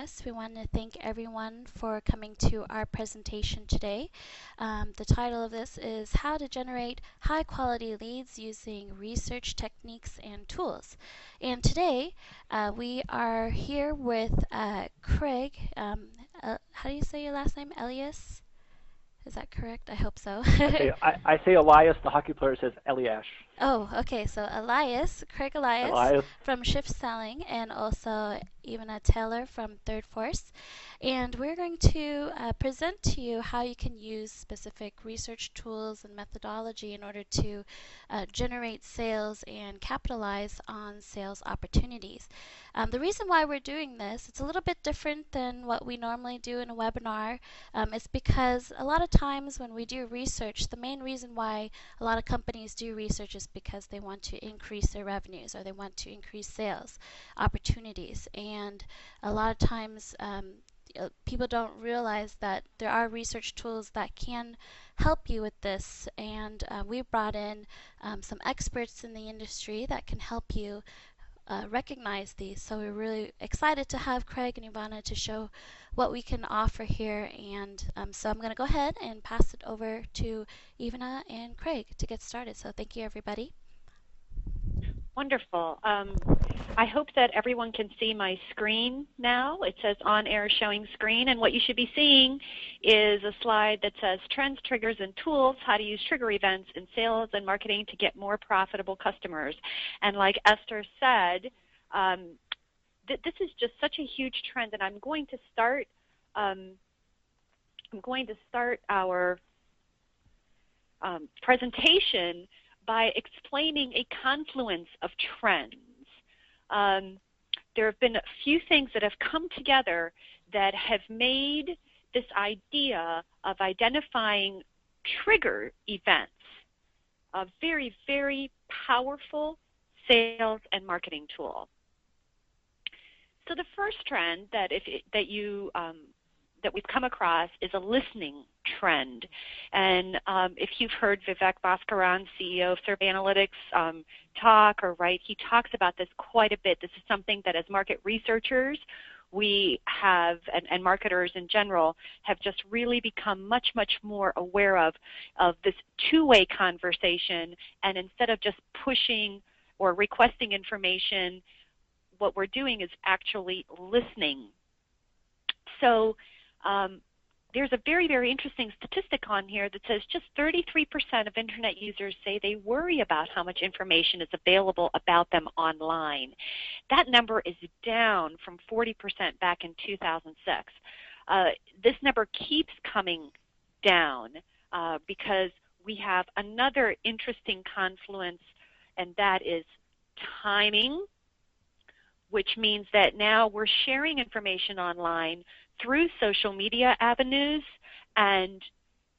us. We want to thank everyone for coming to our presentation today. The title of this is How to Generate High Quality Leads Using Research Techniques and Tools. And today we are here with Craig. How do you say your last name? Elias? Is that correct? I hope so. I say Elias. The hockey player says Eliash. Oh, okay. So Craig Elias Elias. from Shift Selling, and also Ivana Taylor from Third Force. And we're going to present to you how you can use specific research tools and methodology in order to generate sales and capitalize on sales opportunities. The reason why we're doing this, it's a little bit different than what we normally do in a webinar. It's because a lot of times when we do research, the main reason why a lot of companies do research is because they want to increase their revenues or they want to increase sales opportunities. And a lot of times people don't realize that there are research tools that can help you with this. And we brought in some experts in the industry that can help you recognize these. So we're really excited to have Craig and Ivana to show what we can offer here. And so I'm going to go ahead and pass it over to Ivana and Craig to get started. So thank you, everybody. Wonderful. I hope that everyone can see my screen now. It says on air showing screen, and what you should be seeing is a slide that says trends, triggers, and tools, how to use trigger events in sales and marketing to get more profitable customers. And like Esther said, this is just such a huge trend, and I'm going to start our presentation by explaining a confluence of trends. There have been a few things that have come together that have made this idea of identifying trigger events a very, very powerful sales and marketing tool. So the first trend that we've come across is a listening trend. And if you've heard Vivek Bhaskaran, CEO of Survey Analytics, talk or write, he talks about this quite a bit. This is something that as market researchers, we have, and marketers in general, have just really become much, much more aware of this two-way conversation. And instead of just pushing or requesting information, what we're doing is actually listening. So there's a very, very interesting statistic on here that says just 33% of Internet users say they worry about how much information is available about them online. That number is down from 40% back in 2006. This number keeps coming down because we have another interesting confluence, and that is timing, which means that now we're sharing information online through social media avenues, and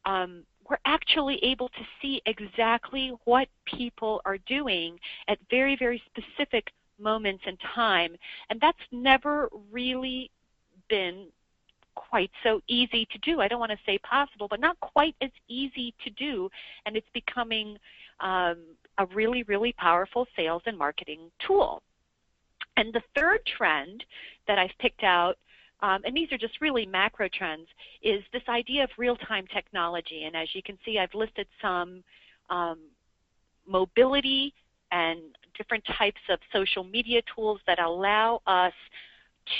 we're actually able to see exactly what people are doing at very, very specific moments in time. And that's never really been quite so easy to do. I don't want to say possible, but not quite as easy to do. And it's becoming a really, really powerful sales and marketing tool. And the third trend that I've picked out, and these are just really macro trends, is this idea of real-time technology. And as you can see, I've listed some mobility and different types of social media tools that allow us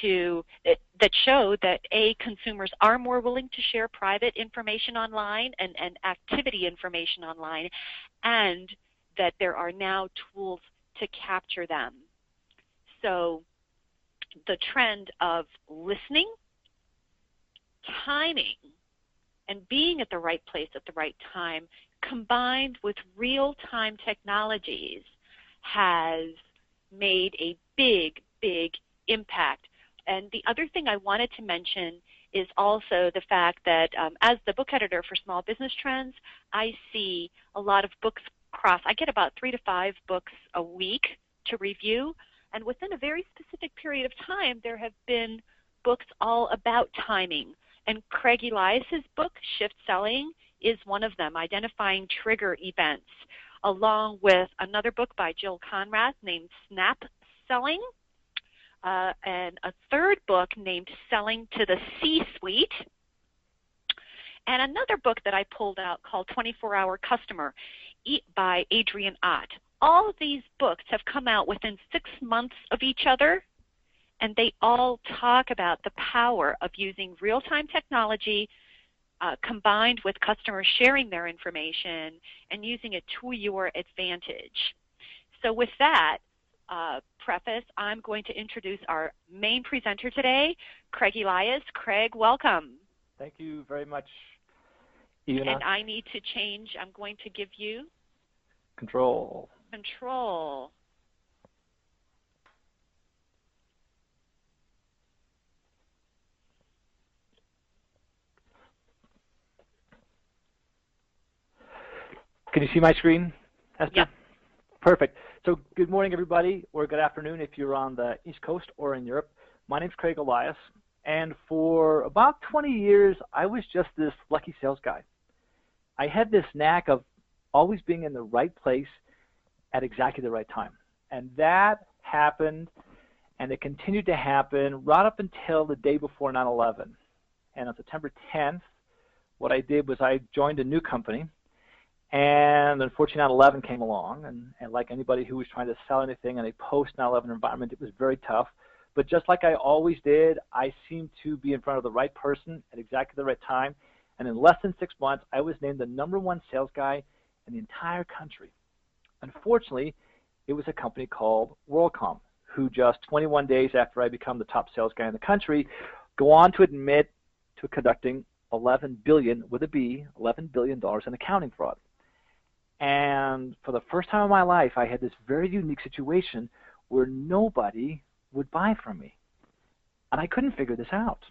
to, that show that consumers are more willing to share private information online and activity information online, and that there are now tools to capture them. So the trend of listening, timing, and being at the right place at the right time, combined with real-time technologies, has made a big, big impact. And the other thing I wanted to mention is also the fact that as the book editor for Small Business Trends, I see a lot of books cross. I get about 3 to 5 books a week to review. And within a very specific period of time, there have been books all about timing. And Craig Elias's book, Shift Selling, is one of them, Identifying Trigger Events, along with another book by Jill Conrath named Snap Selling. and a third book named Selling to the C-Suite, and another book that I pulled out called 24-Hour Customer by Adrian Ott. All of these books have come out within 6 months of each other, and they all talk about the power of using real-time technology combined with customers sharing their information and using it to your advantage. So with that preface, I'm going to introduce our main presenter today, Craig Elias. Craig, welcome. Thank you very much, Ina. And I need to change. I'm going to give you Control. Can you see my screen, Esther? Yep. Perfect. So good morning, everybody, or good afternoon if you're on the East Coast or in Europe. My name's Craig Elias, and for about 20 years, I was just this lucky sales guy. I had this knack of always being in the right place at exactly the right time. And that happened, and it continued to happen right up until the day before 9/11. And on September 10th, what I did was I joined a new company. And unfortunately, 9/11 came along, and like anybody who was trying to sell anything in a post-9/11 environment, it was very tough. But just like I always did, I seemed to be in front of the right person at exactly the right time. And in less than 6 months, I was named the #1 sales guy in the entire country. Unfortunately, it was a company called WorldCom, who just 21 days after I become the top sales guy in the country, go on to admit to conducting $11 billion, with a B, $11 billion in accounting fraud. And for the first time in my life, I had this very unique situation where nobody would buy from me. And I couldn't figure this out.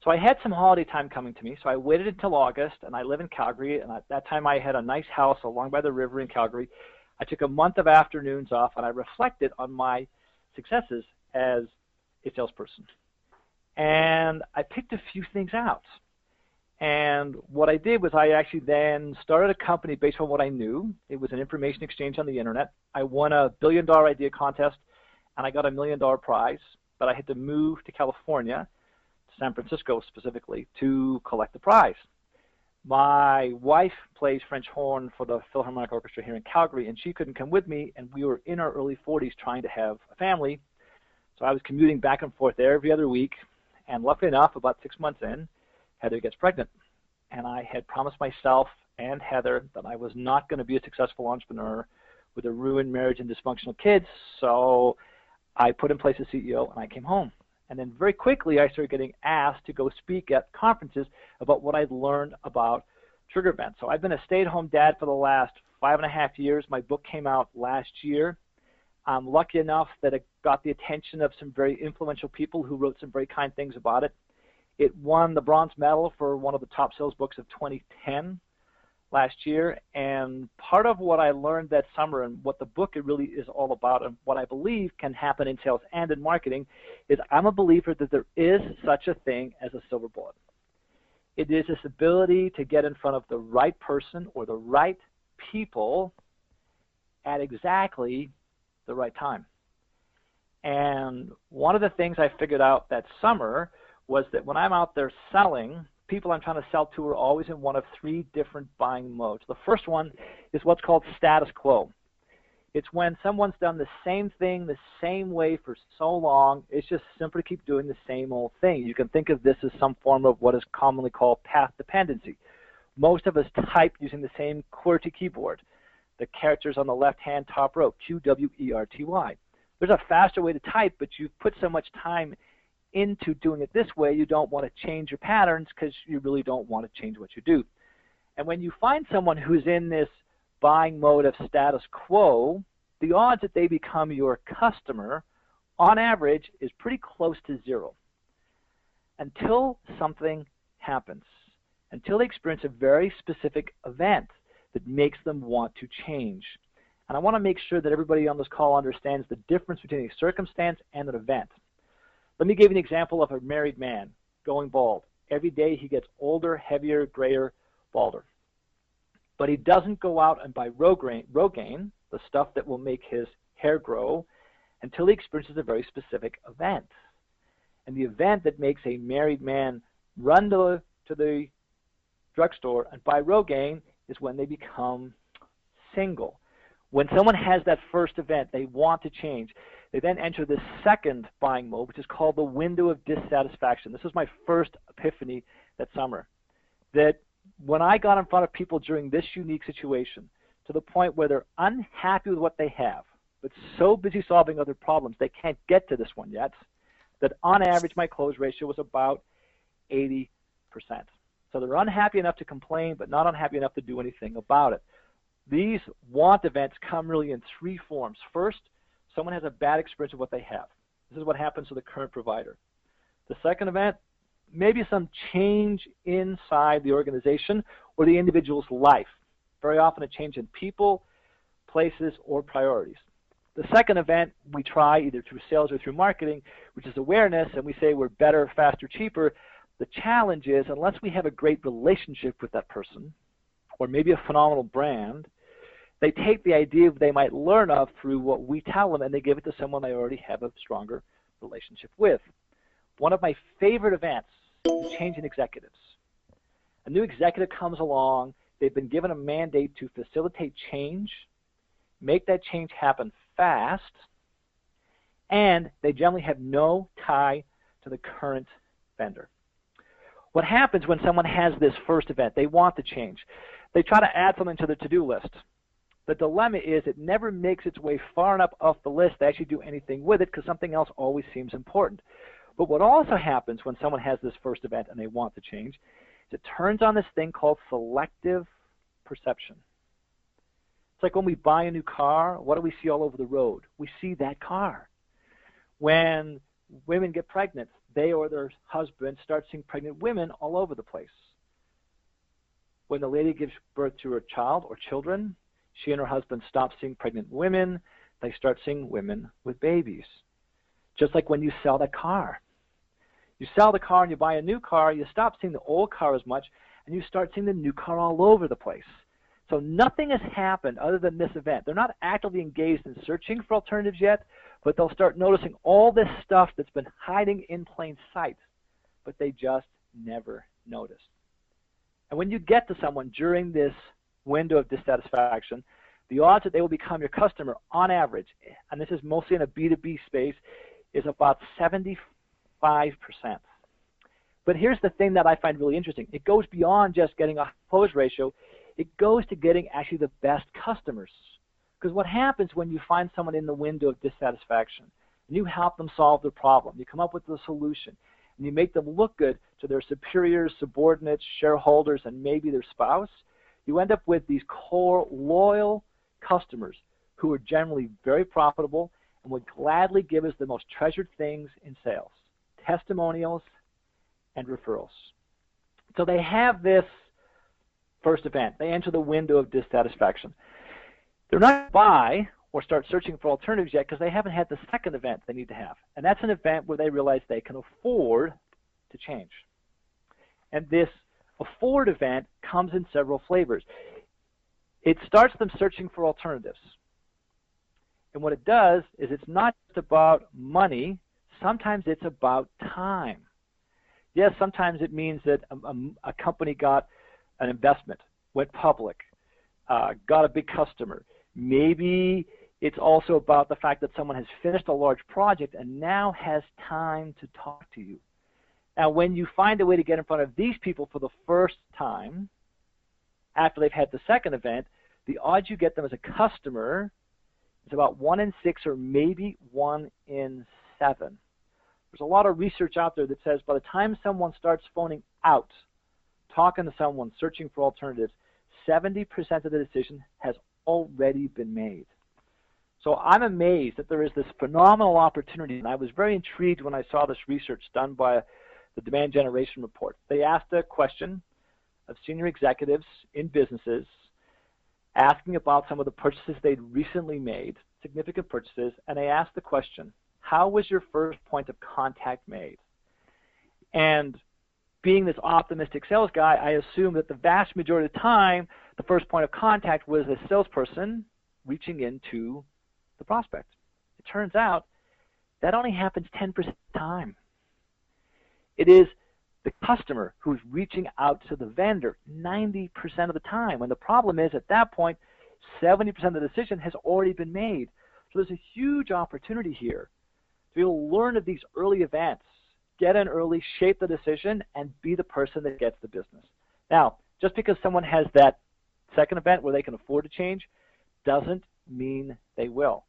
So I had some holiday time coming to me, so I waited until August, and I live in Calgary, and at that time I had a nice house along by the river in Calgary. I took a month of afternoons off, and I reflected on my successes as a salesperson. And I picked a few things out. And what I did was I actually then started a company based on what I knew. It was an information exchange on the internet. I won a $1 billion idea contest, and I got a $1 million prize, but I had to move to California, to San Francisco specifically, to collect the prize. My wife plays French horn for the Philharmonic Orchestra here in Calgary, and she couldn't come with me, and we were in our early 40s trying to have a family. So I was commuting back and forth there every other week, and luckily enough, about 6 months in, Heather gets pregnant. And I had promised myself and Heather that I was not going to be a successful entrepreneur with a ruined marriage and dysfunctional kids. So I put in place a CEO, and I came home. And then very quickly, I started getting asked to go speak at conferences about what I'd learned about TriggerEvent. So I've been a stay-at-home dad for the last 5.5 years. My book came out last year. I'm lucky enough that it got the attention of some very influential people who wrote some very kind things about it. It won the bronze medal for one of the top sales books of 2010 last year. And part of what I learned that summer and what the book really is all about and what I believe can happen in sales and in marketing is I'm a believer that there is such a thing as a silver bullet. It is this ability to get in front of the right person or the right people at exactly the right time. And one of the things I figured out that summer was that when I'm out there selling, people I'm trying to sell to are always in one of 3 different buying modes. The first one is what's called status quo. It's when someone's done the same thing the same way for so long, it's just simply keep doing the same old thing. You can think of this as some form of what is commonly called path dependency. Most of us type using the same QWERTY keyboard. The characters on the left-hand top row, QWERTY. There's a faster way to type, but you've put so much time into doing it this way, you don't want to change your patterns because you really don't want to change what you do. And when you find someone who's in this buying mode of status quo, the odds that they become your customer, on average, is pretty close to 0. Until something happens, until they experience a very specific event that makes them want to change. And I want to make sure that everybody on this call understands the difference between a circumstance and an event. Let me give you an example of a married man going bald. Every day he gets older, heavier, grayer, balder. But he doesn't go out and buy Rogaine, the stuff that will make his hair grow, until he experiences a very specific event. And the event that makes a married man run to the drugstore and buy Rogaine is when they become single. When someone has that first event, they want to change. They then enter the second buying mode, which is called the window of dissatisfaction. This was my first epiphany that summer. That when I got in front of people during this unique situation, to the point where they're unhappy with what they have, but so busy solving other problems, they can't get to this one yet, that on average my close ratio was about 80%. So they're unhappy enough to complain, but not unhappy enough to do anything about it. These want events come really in three forms. First, someone has a bad experience of what they have. This is what happens to the current provider. The second event, maybe some change inside the organization or the individual's life. Very often a change in people, places, or priorities. The second event we try either through sales or through marketing, which is awareness, and we say we're better, faster, cheaper. The challenge is, unless we have a great relationship with that person, or maybe a phenomenal brand, they take the idea they might learn of through what we tell them and they give it to someone they already have a stronger relationship with. One of my favorite events is changing executives. A new executive comes along, they've been given a mandate to facilitate change, make that change happen fast, and they generally have no tie to the current vendor. What happens when someone has this first event? They want to change. They try to add something to the to-do list. The dilemma is it never makes its way far enough off the list to actually do anything with it because something else always seems important. But what also happens when someone has this first event and they want to change is it turns on this thing called selective perception. It's like when we buy a new car, what do we see all over the road? We see that car. When women get pregnant, they or their husband start seeing pregnant women all over the place. When the lady gives birth to her child or children, she and her husband stop seeing pregnant women, they start seeing women with babies. Just like when you sell that car. You sell the car and you buy a new car, you stop seeing the old car as much, and you start seeing the new car all over the place. So nothing has happened other than this event. They're not actively engaged in searching for alternatives yet, but they'll start noticing all this stuff that's been hiding in plain sight, but they just never noticed. And when you get to someone during this window of dissatisfaction, the odds that they will become your customer on average, and this is mostly in a B2B space, is about 75%. But here's the thing that I find really interesting. It goes beyond just getting a close ratio. It goes to getting actually the best customers. Because what happens when you find someone in the window of dissatisfaction, and you help them solve their problem, you come up with a solution, and you make them look good to their superiors, subordinates, shareholders, and maybe their spouse, you end up with these core, loyal customers who are generally very profitable and would gladly give us the most treasured things in sales, testimonials and referrals. So they have this first event. They enter the window of dissatisfaction. They're not going to buy or start searching for alternatives yet because they haven't had the second event they need to have. And that's an event where they realize they can afford to change. And this afford event comes in several flavors. It starts them searching for alternatives. And what it does is it's not just about money. Sometimes it's about time. Yes, sometimes it means that a company got an investment, went public, got a big customer. Maybe it's also about the fact that someone has finished a large project and now has time to talk to you. Now, when you find a way to get in front of these people for the first time, after they've had the second event, the odds you get them as a customer is about 1 in 6 or maybe 1 in 7. There's a lot of research out there that says by the time someone starts phoning out, talking to someone, searching for alternatives, 70% of the decision has already been made. So I'm amazed that there is this phenomenal opportunity, and I was very intrigued when I saw this research done by the Demand Generation Report. They asked a question of senior executives in businesses asking about some of the purchases they'd recently made, significant purchases, and they asked the question, how was your first point of contact made? And being this optimistic sales guy, I assume that the vast majority of the time, the first point of contact was a salesperson reaching into the prospect. turns out that only happens 10% of the time. It is the customer who's reaching out to the vendor 90% of the time. And the problem is, at that point, 70% of the decision has already been made. So there's a huge opportunity here to be able to learn of these early events, get in early, shape the decision, and be the person that gets the business. Now, just because someone has that second event where they can afford to change doesn't mean they will.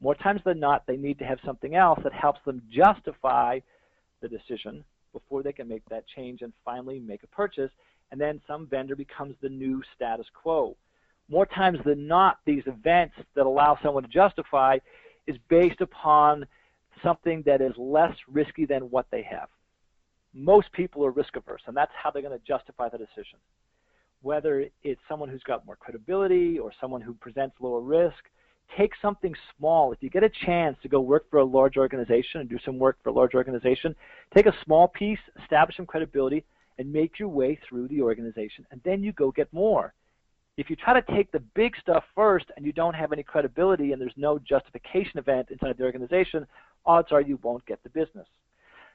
More times than not, they need to have something else that helps them justify the decision before they can make that change and finally make a purchase, and then some vendor becomes the new status quo. More times than not, these events that allow someone to justify is based upon something that is less risky than what they have. Most people are risk averse, and that's how they're going to justify the decision. Whether it's someone who's got more credibility or someone who presents lower risk, take something small. If you get a chance to go work for a large organization and do some work for a large organization, take a small piece, establish some credibility, and make your way through the organization, and then you go get more. If you try to take the big stuff first and you don't have any credibility and there's no justification event inside the organization, odds are you won't get the business.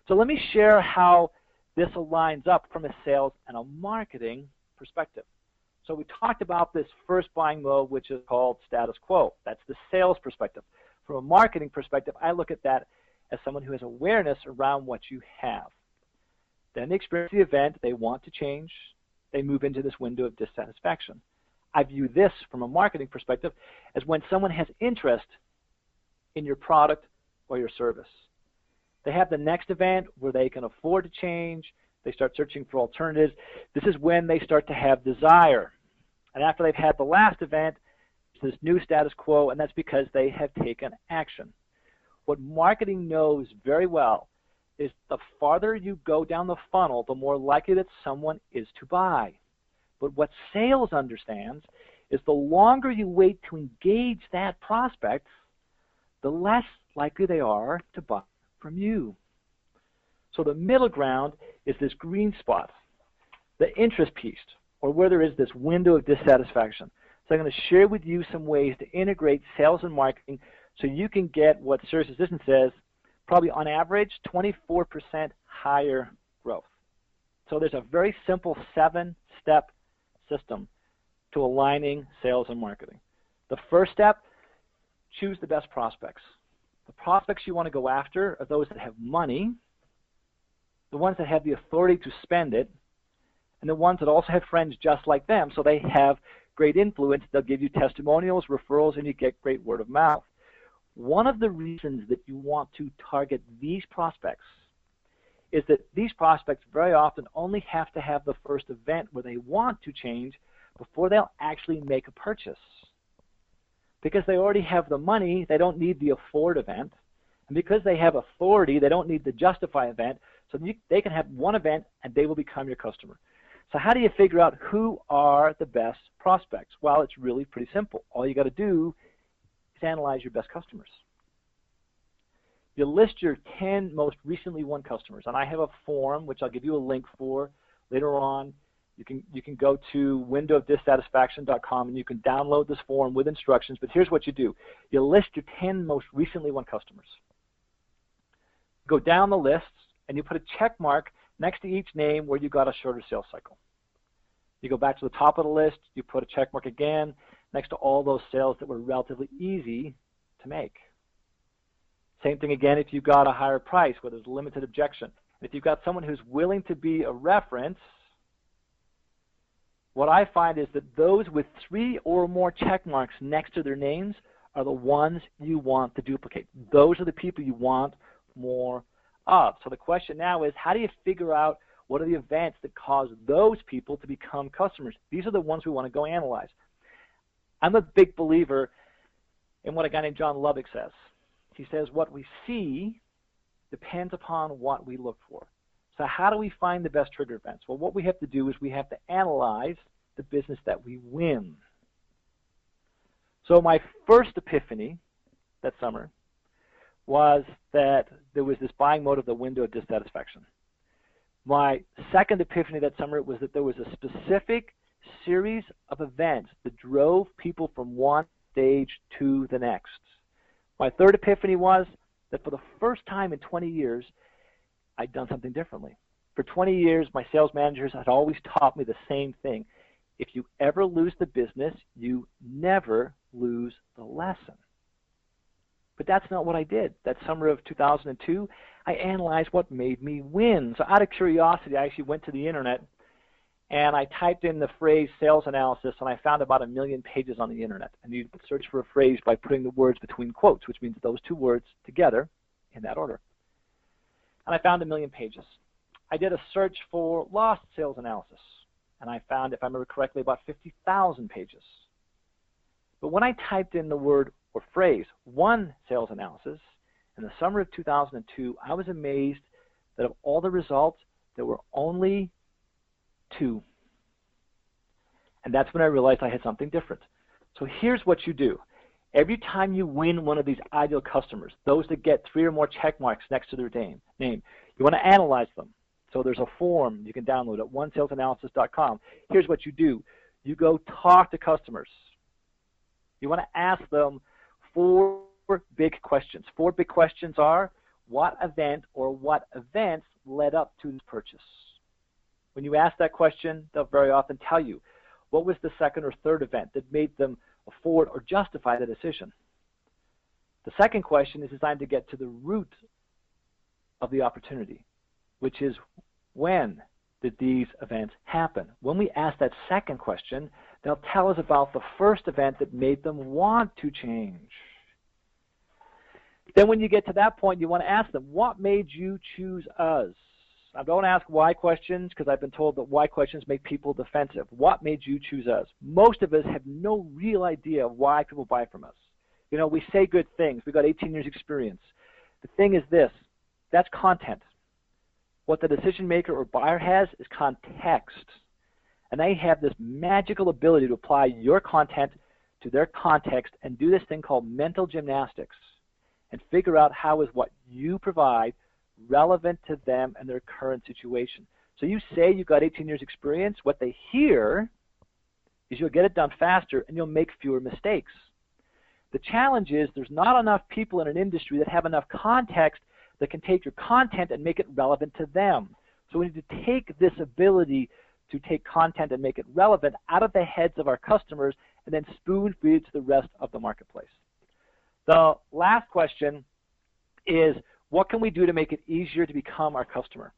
So let me share how this aligns up from a sales and a marketing perspective. So we talked about this first buying mode, which is called status quo. That's the sales perspective. From a marketing perspective, I look at that as someone who has awareness around what you have. Then they experience the event, they want to change, they move into this window of dissatisfaction. I view this from a marketing perspective as when someone has interest in your product or your service. They have the next event where they can afford to change, they start searching for alternatives. This is when they start to have desire. And after they've had the last event, it's this new status quo, and that's because they have taken action. What marketing knows very well is the farther you go down the funnel, the more likely that someone is to buy. But what sales understands is the longer you wait to engage that prospect, the less likely they are to buy from you. So the middle ground is this green spot, the interest piece, or where there is this window of dissatisfaction. So I'm going to share with you some ways to integrate sales and marketing so you can get what SurveySwipe says, probably on average 24% higher growth. So there's a very simple 7-step system to aligning sales and marketing. The first step, choose the best prospects. The prospects you want to go after are those that have money, the ones that have the authority to spend it, and the ones that also have friends just like them, so they have great influence. They'll give you testimonials, referrals, and you get great word of mouth. One of the reasons that you want to target these prospects is that these prospects very often only have to have the first event where they want to change before they'll actually make a purchase. Because they already have the money, they don't need the afford event. And because they have authority, they don't need the justify event. So they can have one event and they will become your customer. So how do you figure out who are the best prospects? Well, it's really pretty simple. All you got to do is analyze your best customers. You list your 10 most recently won customers. And I have a form, which I'll give you a link for later on. You can go to windowofdissatisfaction.com and you can download this form with instructions. But here's what you do. You list your 10 most recently won customers. Go down the list and you put a check mark next to each name where you got a shorter sales cycle. You go back to the top of the list, you put a check mark again next to all those sales that were relatively easy to make. Same thing again if you've got a higher price where there's a limited objection. And if you've got someone who's willing to be a reference, what I find is that those with 3 or more check marks next to their names are the ones you want to duplicate. Those are the people you want more of. So the question now is, how do you figure out what are the events that cause those people to become customers? These are the ones we want to go analyze. I'm a big believer in what a guy named John Lubbock says. He says what we see depends upon what we look for. So how do we find the best trigger events? Well, what we have to do is we have to analyze the business that we win. So my first epiphany that summer was that there was this buying mode of the window of dissatisfaction. My second epiphany that summer was that there was a specific series of events that drove people from one stage to the next. My third epiphany was that for the first time in 20 years, I'd done something differently. For 20 years, my sales managers had always taught me the same thing. If you ever lose the business, you never lose the lesson. But that's not what I did. That summer of 2002, I analyzed what made me win. So out of curiosity, I actually went to the internet and I typed in the phrase sales analysis, and I found about 1 million pages on the internet. And you search for a phrase by putting the words between quotes, which means those two words together in that order. And I found 1 million pages. I did a search for lost sales analysis, and I found, if I remember correctly, about 50,000 pages. But when I typed in the word or phrase, one sales analysis, in the summer of 2002, I was amazed that of all the results, there were only 2. And that's when I realized I had something different. So here's what you do. Every time you win one of these ideal customers, those that get 3 or more check marks next to their name, you want to analyze them. So there's a form you can download at onesalesanalysis.com. Here's what you do. You go talk to customers. You want to ask them 4 big questions. 4 big questions are, what event or what events led up to this purchase? When you ask that question, they'll very often tell you, what was the second or third event that made them afford or justify the decision? The second question is designed to get to the root of the opportunity, which is, when did these events happen? When we ask that second question, they'll tell us about the first event that made them want to change. Then when you get to that point, you want to ask them, what made you choose us? I don't ask why questions, because I've been told that why questions make people defensive. What made you choose us? Most of us have no real idea of why people buy from us. You know, we say good things. We've got 18 years experience. The thing is this, that's content. What the decision maker or buyer has is context. And they have this magical ability to apply your content to their context and do this thing called mental gymnastics and figure out how is what you provide relevant to them and their current situation. So you say you've got 18 years experience. What they hear is you'll get it done faster and you'll make fewer mistakes. The challenge is there's not enough people in an industry that have enough context that can take your content and make it relevant to them. So we need to take this ability to take content and make it relevant out of the heads of our customers and then spoon feed it to the rest of the marketplace. The last question is, what can we do to make it easier to become our customer?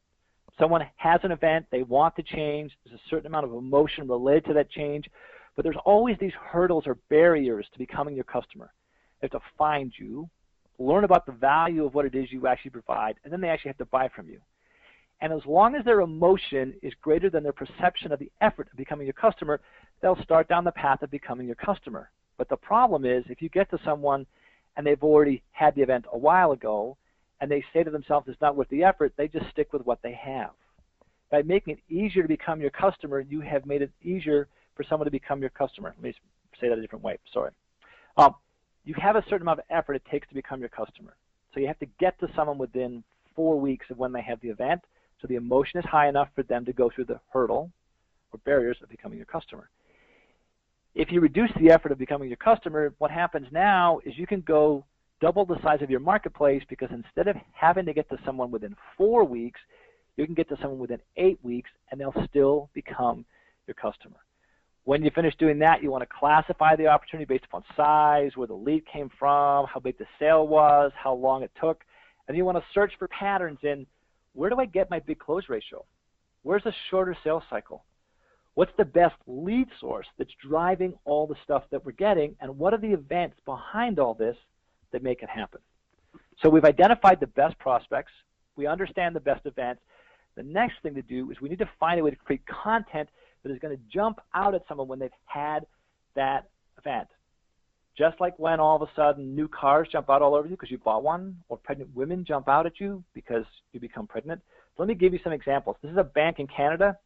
Someone has an event, they want to change, there's a certain amount of emotion related to that change, but there's always these hurdles or barriers to becoming your customer. They have to find you, learn about the value of what it is you actually provide, and then they actually have to buy from you. And as long as their emotion is greater than their perception of the effort of becoming your customer, they'll start down the path of becoming your customer. But the problem is, if you get to someone and they've already had the event a while ago, and they say to themselves it's not worth the effort, they just stick with what they have. By making it easier to become your customer, you have made it easier for someone to become your customer. Let me say that a different way, sorry. You have a certain amount of effort it takes to become your customer. So you have to get to someone within 4 weeks of when they have the event, so the emotion is high enough for them to go through the hurdle or barriers of becoming your customer. If you reduce the effort of becoming your customer, what happens now is you can go double the size of your marketplace, because instead of having to get to someone within 4 weeks, you can get to someone within 8 weeks, and they'll still become your customer. When you finish doing that, you want to classify the opportunity based upon size, where the lead came from, how big the sale was, how long it took, and you want to search for patterns in, where do I get my big close ratio? Where's the shorter sales cycle? What's the best lead source that's driving all the stuff that we're getting, and what are the events behind all this that make it happen? So we've identified the best prospects. We understand the best events. The next thing to do is we need to find a way to create content that is going to jump out at someone when they've had that event. Just like when all of a sudden new cars jump out all over you because you bought one, or pregnant women jump out at you because you become pregnant. So let me give you some examples. This is a bank in Canada,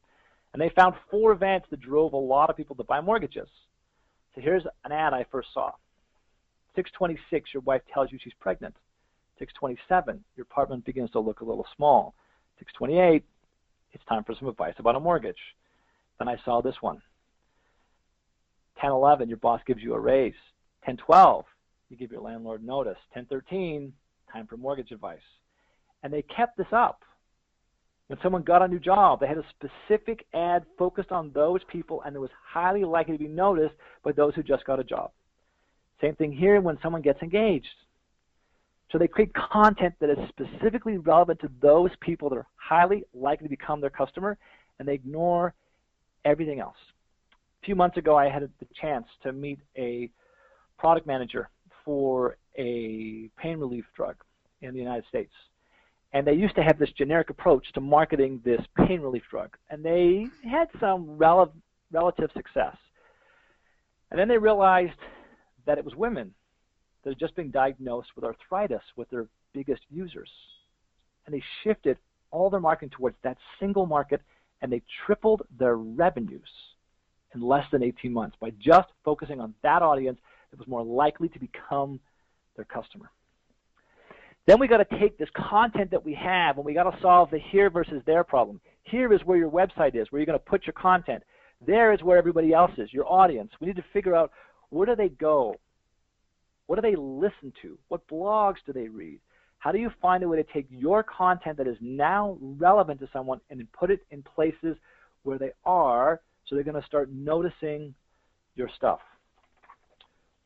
and they found 4 events that drove a lot of people to buy mortgages. So here's an ad I first saw. 6:26, your wife tells you she's pregnant. 6:27, your apartment begins to look a little small. 6:28, it's time for some advice about a mortgage. Then I saw this one. 10:11, your boss gives you a raise. 10:12, you give your landlord notice. 1013, time for mortgage advice. And they kept this up. When someone got a new job, they had a specific ad focused on those people, and it was highly likely to be noticed by those who just got a job. Same thing here when someone gets engaged. So they create content that is specifically relevant to those people that are highly likely to become their customer, and they ignore everything else. A few months ago, I had the chance to meet a product manager for a pain relief drug in the United States. And they used to have this generic approach to marketing this pain relief drug. And they had some relative success. And then they realized that it was women that had just been diagnosed with arthritis with their biggest users. And they shifted all their marketing towards that single market, and they tripled their revenues in less than 18 months by just focusing on that audience that was more likely to become their customer. Then we got to take this content that we have, and we got to solve the here versus there problem. Here is where your website is, where you're going to put your content. There is where everybody else is, your audience. We need to figure out, where do they go? What do they listen to? What blogs do they read? How do you find a way to take your content that is now relevant to someone and then put it in places where they are, so they're going to start noticing your stuff?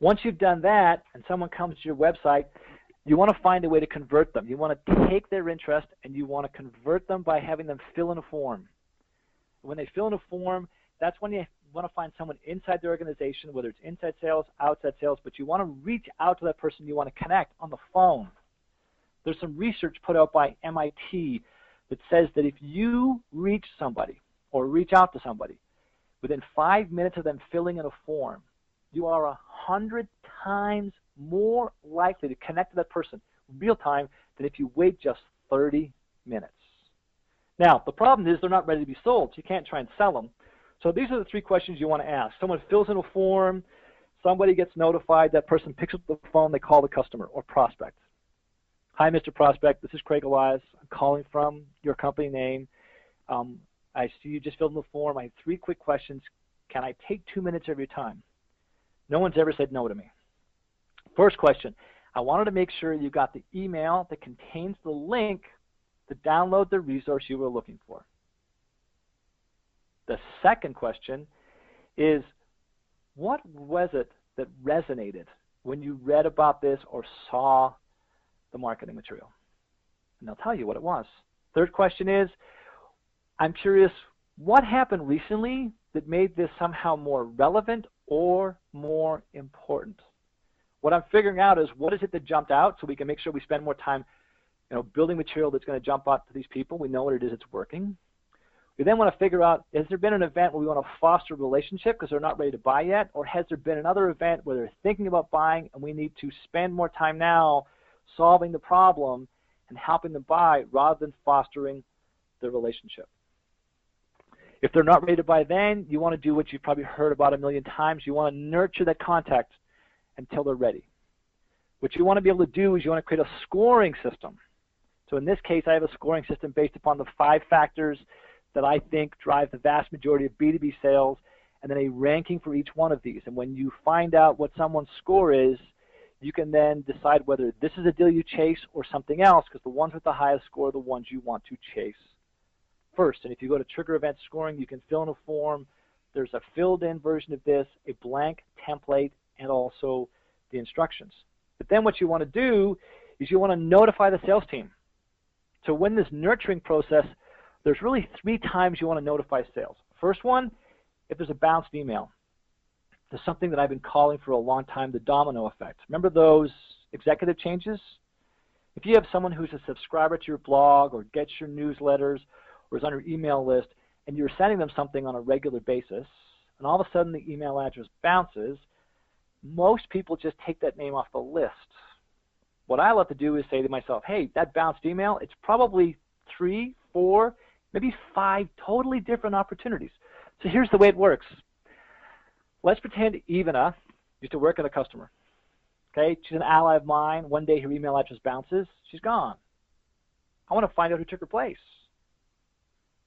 Once you've done that and someone comes to your website, you want to find a way to convert them. You want to take their interest and you want to convert them by having them fill in a form. When they fill in a form, that's when you want to find someone inside the organization, whether it's inside sales, outside sales, but you want to reach out to that person you want to connect on the phone. There's some research put out by MIT that says that if you reach somebody or reach out to somebody within 5 minutes of them filling in a form, you are 100 times more likely to connect to that person real time than if you wait just 30 minutes. Now, the problem is they're not ready to be sold, so you can't try and sell them. So these are the 3 questions you want to ask. Someone fills in a form, somebody gets notified, that person picks up the phone, they call the customer or prospect. Hi, Mr. Prospect, this is Craig Elias. I'm calling from your company name. I see you just filled in the form. I have 3 quick questions. Can I take 2 minutes of your time? No one's ever said no to me. First question, I wanted to make sure you got the email that contains the link to download the resource you were looking for. The second question is, what was it that resonated when you read about this or saw the marketing material? And they'll tell you what it was. Third question is, I'm curious, what happened recently that made this somehow more relevant or more important? What I'm figuring out is, what is it that jumped out, so we can make sure we spend more time building material that's going to jump out to these people. We know what it is that's working. We then want to figure out, has there been an event where we want to foster a relationship because they're not ready to buy yet, or has there been another event where they're thinking about buying and we need to spend more time now solving the problem and helping them buy rather than fostering the relationship? If they're not ready to buy then, you want to do what you've probably heard about a million times. You want to nurture that contact until they're ready. What you want to be able to do is you want to create a scoring system. So in this case, I have a scoring system based upon the 5 factors that I think drive the vast majority of B2B sales, and then a ranking for each one of these. And when you find out what someone's score is, you can then decide whether this is a deal you chase or something else, because the ones with the highest score are the ones you want to chase first. And if you go to TriggerEvent scoring, you can fill in a form. There's a filled-in version of this, a blank template, and also the instructions. But then what you want to do is you want to notify the sales team. So when this nurturing process, there's really 3 times you want to notify sales. First one, if there's a bounced email. There's something that I've been calling for a long time, the domino effect. Remember those executive changes? If you have someone who's a subscriber to your blog or gets your newsletters or is on your email list, and you're sending them something on a regular basis, and all of a sudden the email address bounces, most people just take that name off the list. What I love to do is say to myself, hey, that bounced email, it's probably 3, 4, maybe 5 totally different opportunities. So here's the way it works. Let's pretend Ivana used to work at a customer. Okay, she's an ally of mine. One day her email address bounces. She's gone. I want to find out who took her place.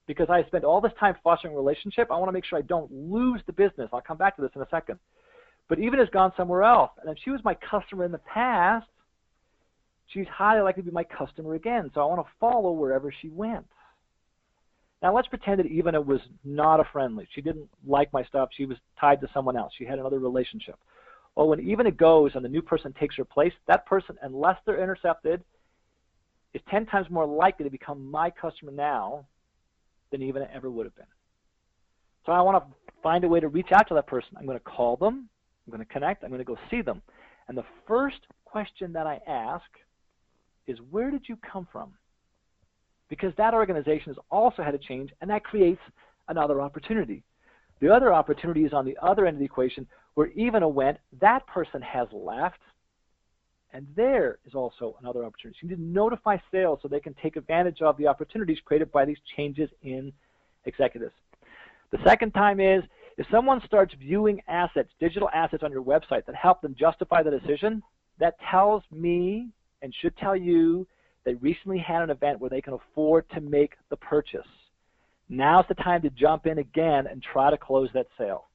Because I spent all this time fostering a relationship, I want to make sure I don't lose the business. I'll come back to this in a second. but even has gone somewhere else. And if she was my customer in the past, she's highly likely to be my customer again. So I want to follow wherever she went. Now let's pretend that Ivana was not a friendly. She didn't like my stuff. She was tied to someone else. She had another relationship. Well, when Ivana goes and the new person takes her place, that person, unless they're intercepted, is 10 times more likely to become my customer now than Ivana ever would have been. So I want to find a way to reach out to that person. I'm going to call them. I'm going to connect. I'm going to go see them. And the first question that I ask is, where did you come from? Because that organization has also had a change, and that creates another opportunity. The other opportunity is on the other end of the equation, where Ivana went, that person has left, and there is also another opportunity. So you need to notify sales so they can take advantage of the opportunities created by these changes in executives. The second time is, if someone starts viewing assets, digital assets on your website that help them justify the decision, that tells me and should tell you they recently had an event where they can afford to make the purchase. Now's the time to jump in again and try to close that sale.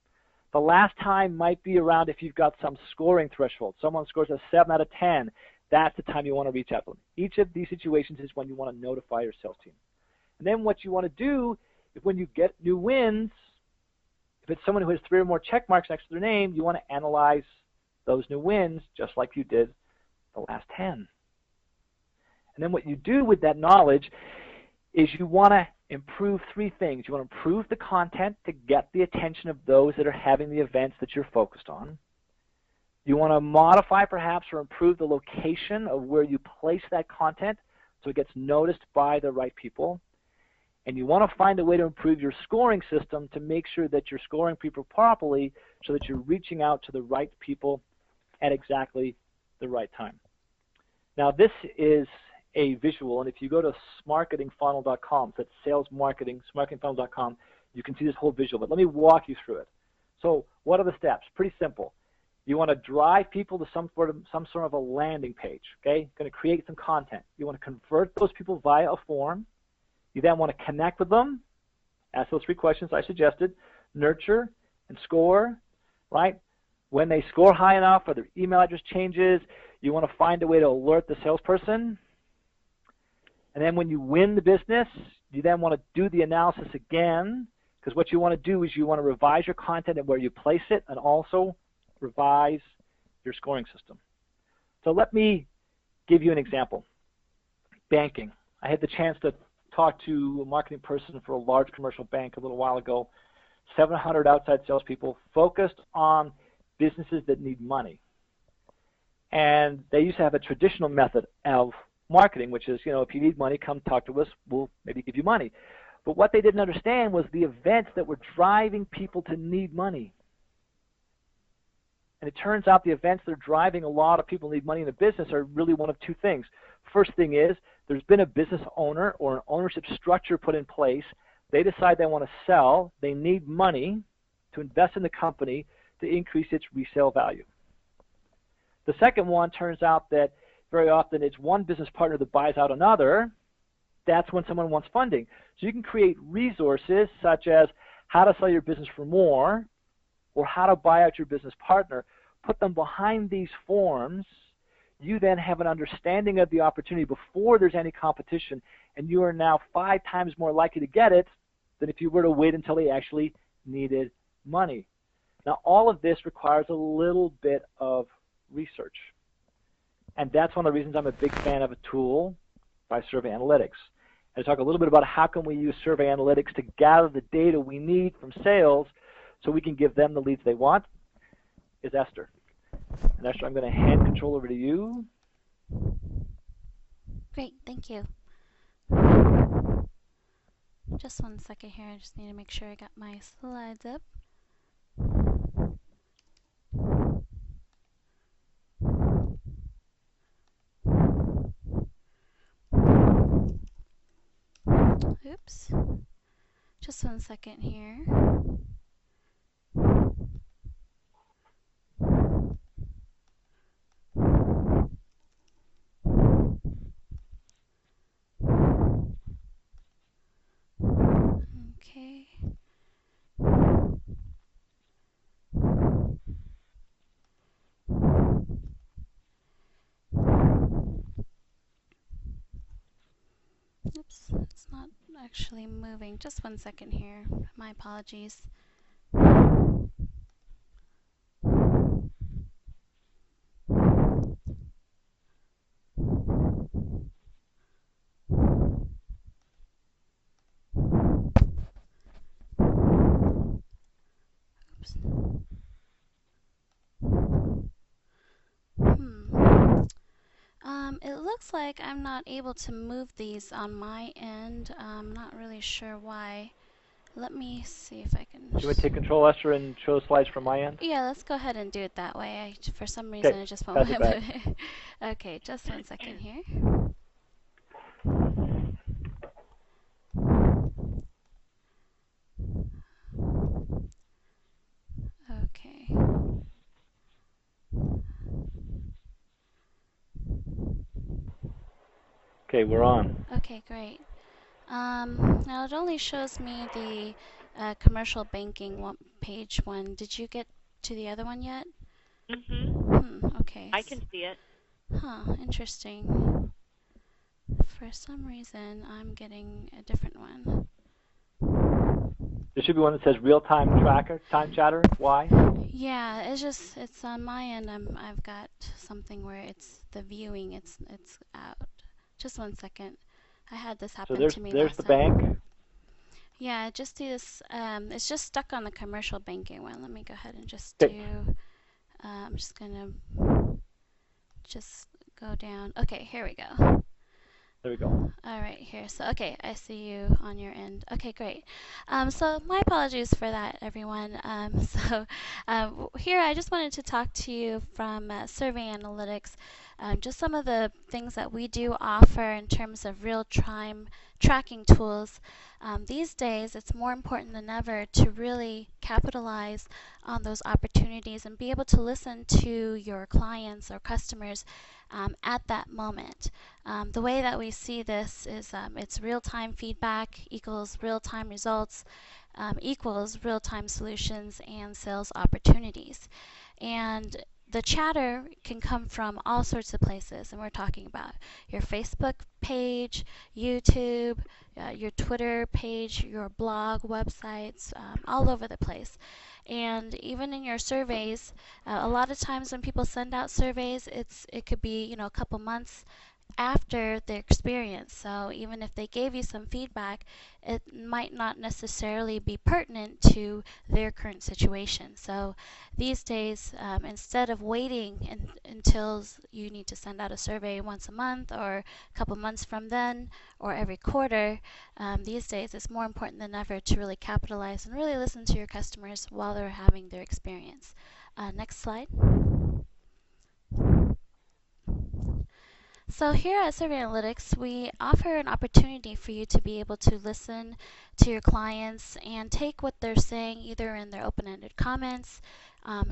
The last time might be around if you've got some scoring threshold. Someone scores a 7 out of 10. That's the time you want to reach out to them. Each of these situations is when you want to notify your sales team. And then what you want to do is when you get new wins, if it's someone who has 3 or more check marks next to their name, you want to analyze those new wins just like you did the last 10. And then what you do with that knowledge is you want to improve 3 things. You want to improve the content to get the attention of those that are having the events that you're focused on. You want to modify perhaps or improve the location of where you place that content so it gets noticed by the right people. And you want to find a way to improve your scoring system to make sure that you're scoring people properly so that you're reaching out to the right people at exactly the right time. Now this is a visual, and if you go to smarketingfunnel.com, so that's smarketingfunnel.com, you can see this whole visual, but let me walk you through it. So what are the steps? Pretty simple. You want to drive people to some sort of a landing page, okay? Going to create some content. You want to convert those people via a form. You then want to connect with them, ask those 3 questions I suggested, nurture and score, right? When they score high enough or their email address changes, you want to find a way to alert the salesperson. And then when you win the business, you then want to do the analysis again, because what you want to do is you want to revise your content and where you place it, and also revise your scoring system. So let me give you an example. Banking. I had the chance to talk to a marketing person for a large commercial bank a little while ago, 700 outside salespeople focused on businesses that need money. And they used to have a traditional method of marketing, which is, if you need money, come talk to us, we'll maybe give you money. But what they didn't understand was the events that were driving people to need money. And it turns out the events that are driving a lot of people who need money in the business are really one of 2 things. First thing is, there's been a business owner or an ownership structure put in place. They decide they want to sell. They need money to invest in the company to increase its resale value. The second one turns out that very often it's one business partner that buys out another. That's when someone wants funding. So you can create resources such as how to sell your business for more or how to buy out your business partner. Put them behind these forms. You then have an understanding of the opportunity before there's any competition, and you are now 5 times more likely to get it than if you were to wait until they actually needed money. Now, all of this requires a little bit of research. And that's one of the reasons I'm a big fan of a tool by Survey Analytics. And I talk a little bit about how can we use Survey Analytics to gather the data we need from sales so we can give them the leads they want, is Esther. And Esther, I'm going to hand control over to you. Great, thank you. Just one second here, I just need to make sure I got my slides up. Oops. Just one second here. Okay. It's not actually moving. Just 1 second here. My apologies. Oops. It looks like I'm not able to move these on my end. I'm not really sure why. Let me see if I can. Do you want to take control, Esther, and show the slides from my end? Yeah, let's go ahead and do it that way. For some reason, Okay, it just won't pass it back. move it. Okay, just 1 second here. Okay. Okay, we're on. Okay, great. Now it only shows me the commercial banking page one. Did you get to the other one yet? Okay. I can see it. Huh, interesting. For some reason, I'm getting a different one. There should be one that says real-time tracker, time chatter. Why? Yeah, it's on my end. I've got something where it's the viewing. It's out. Just 1 second. I had this happen to me there's last the time. bank. Yeah, just do this. It's just stuck on the commercial banking one. Let me go ahead and just Okay. do. I'm just gonna just go down. Okay, here we go. There we go. All right, here. So, okay, I see you on your end. Okay, great. So my apologies for that, everyone. Here I just wanted to talk to you from Survey Analytics. Just some of the things that we do offer in terms of real-time tracking tools. These days, it's more important than ever to really capitalize on those opportunities and be able to listen to your clients or customers at that moment. The way that we see this is it's real-time feedback equals real-time results equals real-time solutions and sales opportunities. And the chatter can come from all sorts of places, and we're talking about your Facebook page, YouTube, your Twitter page, your blog, websites, all over the place. And even in your surveys, a lot of times when people send out surveys, it could be a couple months after the experience. So even if they gave you some feedback, it might not necessarily be pertinent to their current situation. So these days, instead of waiting until you need to send out a survey once a month or a couple months from then or every quarter, these days it's more important than ever to really capitalize and really listen to your customers while they're having their experience. Next slide. So here at Survey Analytics, we offer an opportunity for you to be able to listen to your clients and take what they're saying either in their open-ended comments,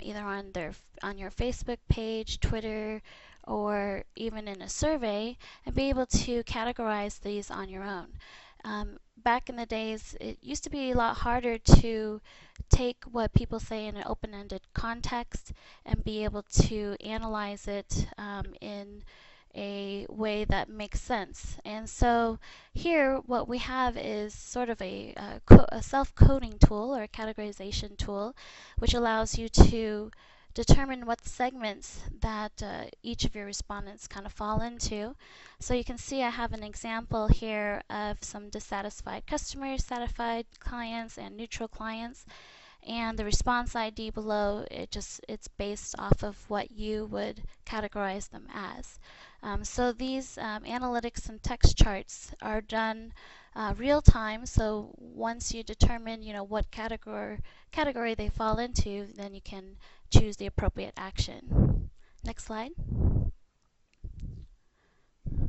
either on your Facebook page, Twitter, or even in a survey, and be able to categorize these on your own. Back in the days, it used to be a lot harder to take what people say in an open-ended context and be able to analyze it in a way that makes sense. And so here what we have is sort of a self-coding tool or a categorization tool, which allows you to determine what segments that each of your respondents kind of fall into. So you can see I have an example here of some dissatisfied customers, satisfied clients, and neutral clients. And the response ID below, it's based off of what you would categorize them as. So these analytics and text charts are done real time. So once you determine, what category they fall into, then you can choose the appropriate action. Next slide.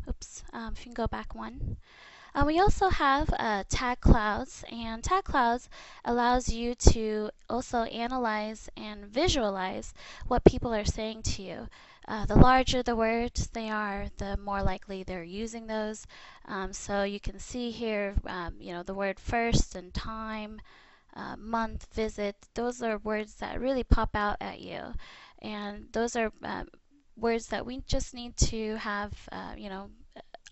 Oops. If you can go back one. We also have tag clouds, and tag clouds allows you to also analyze and visualize what people are saying to you. The larger the words they are, the more likely they're using those. So you can see here, the word first and time, month, visit. Those are words that really pop out at you, and those are words that we just need to have,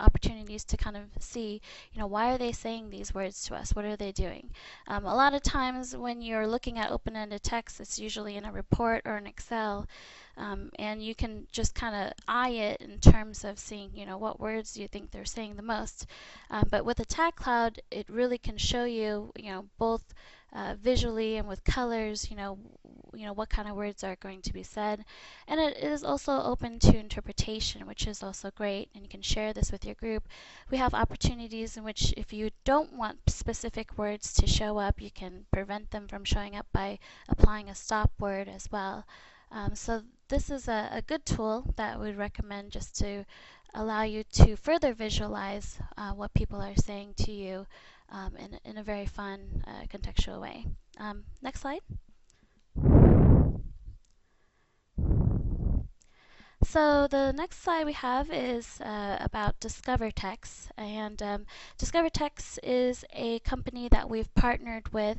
opportunities to kind of see, why are they saying these words to us? What are they doing? A lot of times when you're looking at open-ended text, it's usually in a report or an Excel, and you can just kind of eye it in terms of seeing, what words do you think they're saying the most. But with a tag cloud, it really can show you, both visually and with colors, what kind of words are going to be said. And it is also open to interpretation, which is also great, and you can share this with your group. We have opportunities in which if you don't want specific words to show up, you can prevent them from showing up by applying a stop word as well. So this is a good tool that we'd recommend just to allow you to further visualize what people are saying to you in a very fun, contextual way. Next slide. So the next slide we have is about DiscoverText, and DiscoverText is a company that we've partnered with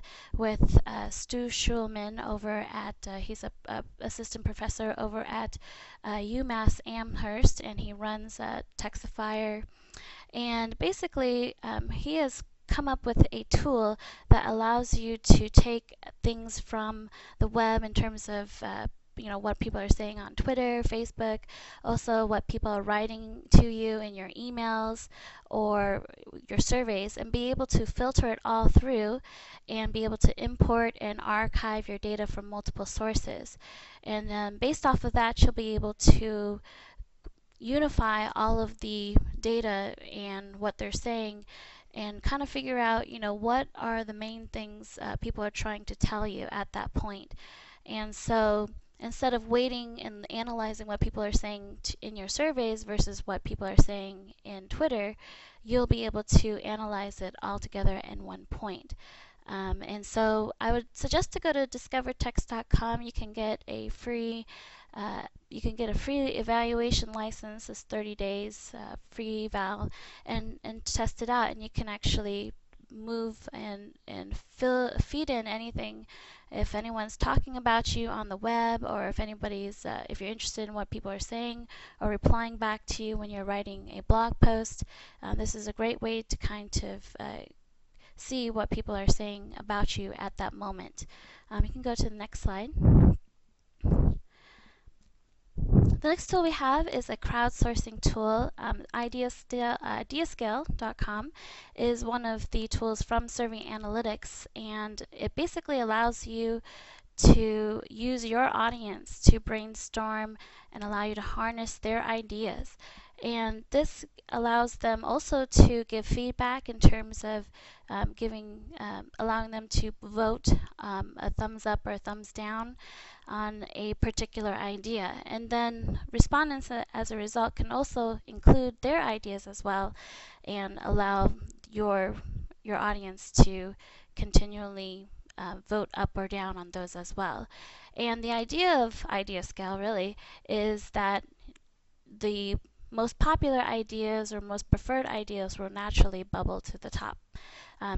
Stu Schulman over at, he's a assistant professor over at UMass Amherst, and he runs Texifier. And basically, he has come up with a tool that allows you to take things from the web in terms of what people are saying on Twitter, Facebook, also what people are writing to you in your emails or your surveys, and be able to filter it all through and be able to import and archive your data from multiple sources. And based off of that, you'll be able to unify all of the data and what they're saying and kind of figure out, what are the main things people are trying to tell you at that point. And so instead of waiting and analyzing what people are saying in your surveys versus what people are saying in Twitter, you'll be able to analyze it all together in one point. And so I would suggest to go to discovertext.com. You can get a free evaluation license. It's 30 days free eval, and test it out. And you can actually move and feed in anything. If anyone's talking about you on the web, or if anybody's if you're interested in what people are saying or replying back to you when you're writing a blog post, this is a great way to kind of see what people are saying about you at that moment. You can go to the next slide. The next tool we have is a crowdsourcing tool. Ideascale.com is one of the tools from Survey Analytics, and it basically allows you to use your audience to brainstorm and allow you to harness their ideas. And this allows them also to give feedback in terms of allowing them to vote a thumbs up or a thumbs down on a particular idea. And then respondents, as a result, can also include their ideas as well and allow your audience to continually vote up or down on those as well. And the idea of Idea Scale really is that the most popular ideas or most preferred ideas will naturally bubble to the top.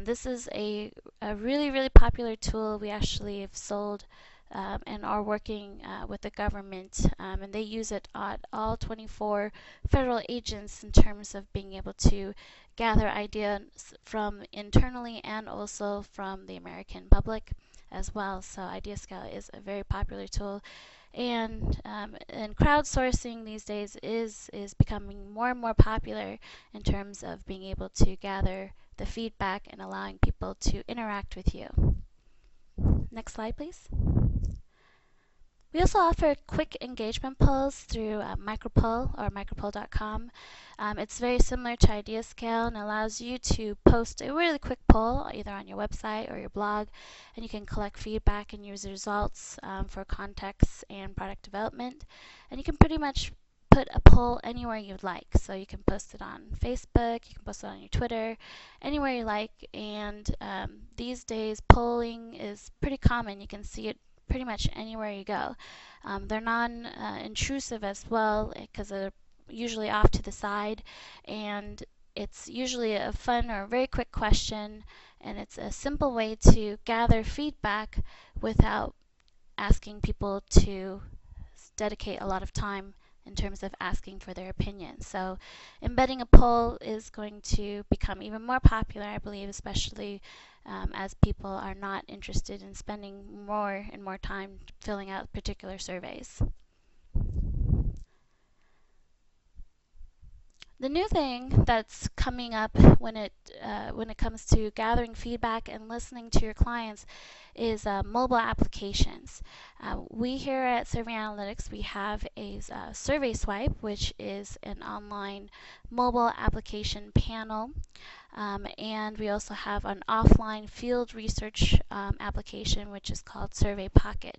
This is a really, really popular tool. We actually have sold and are working with the government, and they use it at all 24 federal agents in terms of being able to gather ideas from internally and also from the American public as well. So IdeaScale is a very popular tool. And crowdsourcing these days is becoming more and more popular in terms of being able to gather the feedback and allowing people to interact with you. Next slide, please. We also offer quick engagement polls through Micropoll or micropoll.com. It's very similar to IdeaScale and allows you to post a really quick poll either on your website or your blog, and you can collect feedback and use the results for context and product development. And you can pretty much put a poll anywhere you'd like. So you can post it on Facebook, you can post it on your Twitter, anywhere you like. And these days polling is pretty common. You can see it pretty much anywhere you go. They're non-intrusive as well because they're usually off to the side, and it's usually a fun or very quick question, and it's a simple way to gather feedback without asking people to dedicate a lot of time in terms of asking for their opinion. So embedding a poll is going to become even more popular, I believe, especially as people are not interested in spending more and more time filling out particular surveys. The new thing that's coming up when it comes to gathering feedback and listening to your clients is mobile applications. We here at Survey Analytics, we have a SurveySwipe, which is an online mobile application panel. And we also have an offline field research application, which is called SurveyPocket.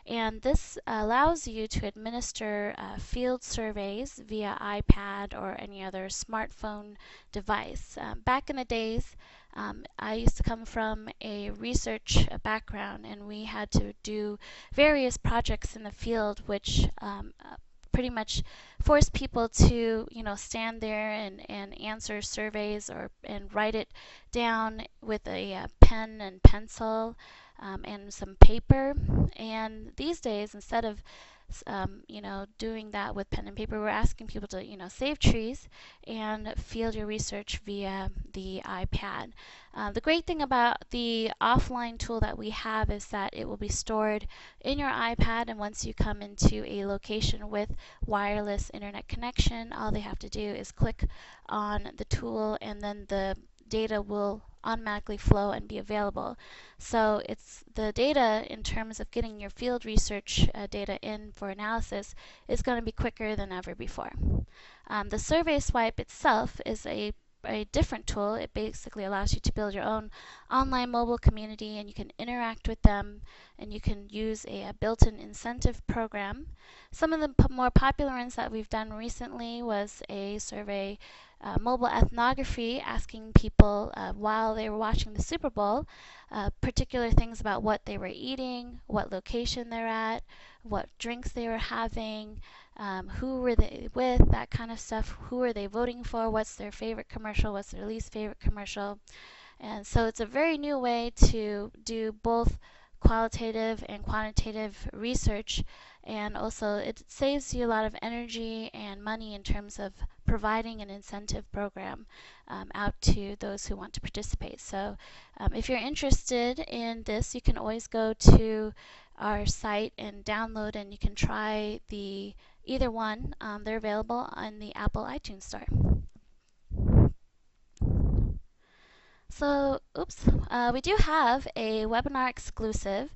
And this allows you to administer field surveys via iPad or any other smartphone device. Back in the days, I used to come from a research background, and we had to do various projects in the field, which pretty much force people to, stand there and answer surveys and write it down with a pen and pencil and some paper. And these days, instead of doing that with pen and paper, we're asking people to, save trees and field your research via the iPad. The great thing about the offline tool that we have is that it will be stored in your iPad, and once you come into a location with wireless internet connection, all they have to do is click on the tool, and then the data will automatically flow and be available. So it's the data in terms of getting your field research data in for analysis is going to be quicker than ever before. The SurveySwipe itself is a different tool. It basically allows you to build your own online mobile community, and you can interact with them, and you can use a built-in incentive program. Some of the more popular ones that we've done recently was a survey mobile ethnography, asking people while they were watching the Super Bowl particular things about what they were eating, what location they're at, what drinks they were having, who were they with, that kind of stuff. Who are they voting for? What's their favorite commercial? What's their least favorite commercial? And so it's a very new way to do both qualitative and quantitative research, and also it saves you a lot of energy and money in terms of providing an incentive program out to those who want to participate. So if you're interested in this, you can always go to our site and download, and you can try either one. They're available on the Apple iTunes Store. So, we do have a webinar exclusive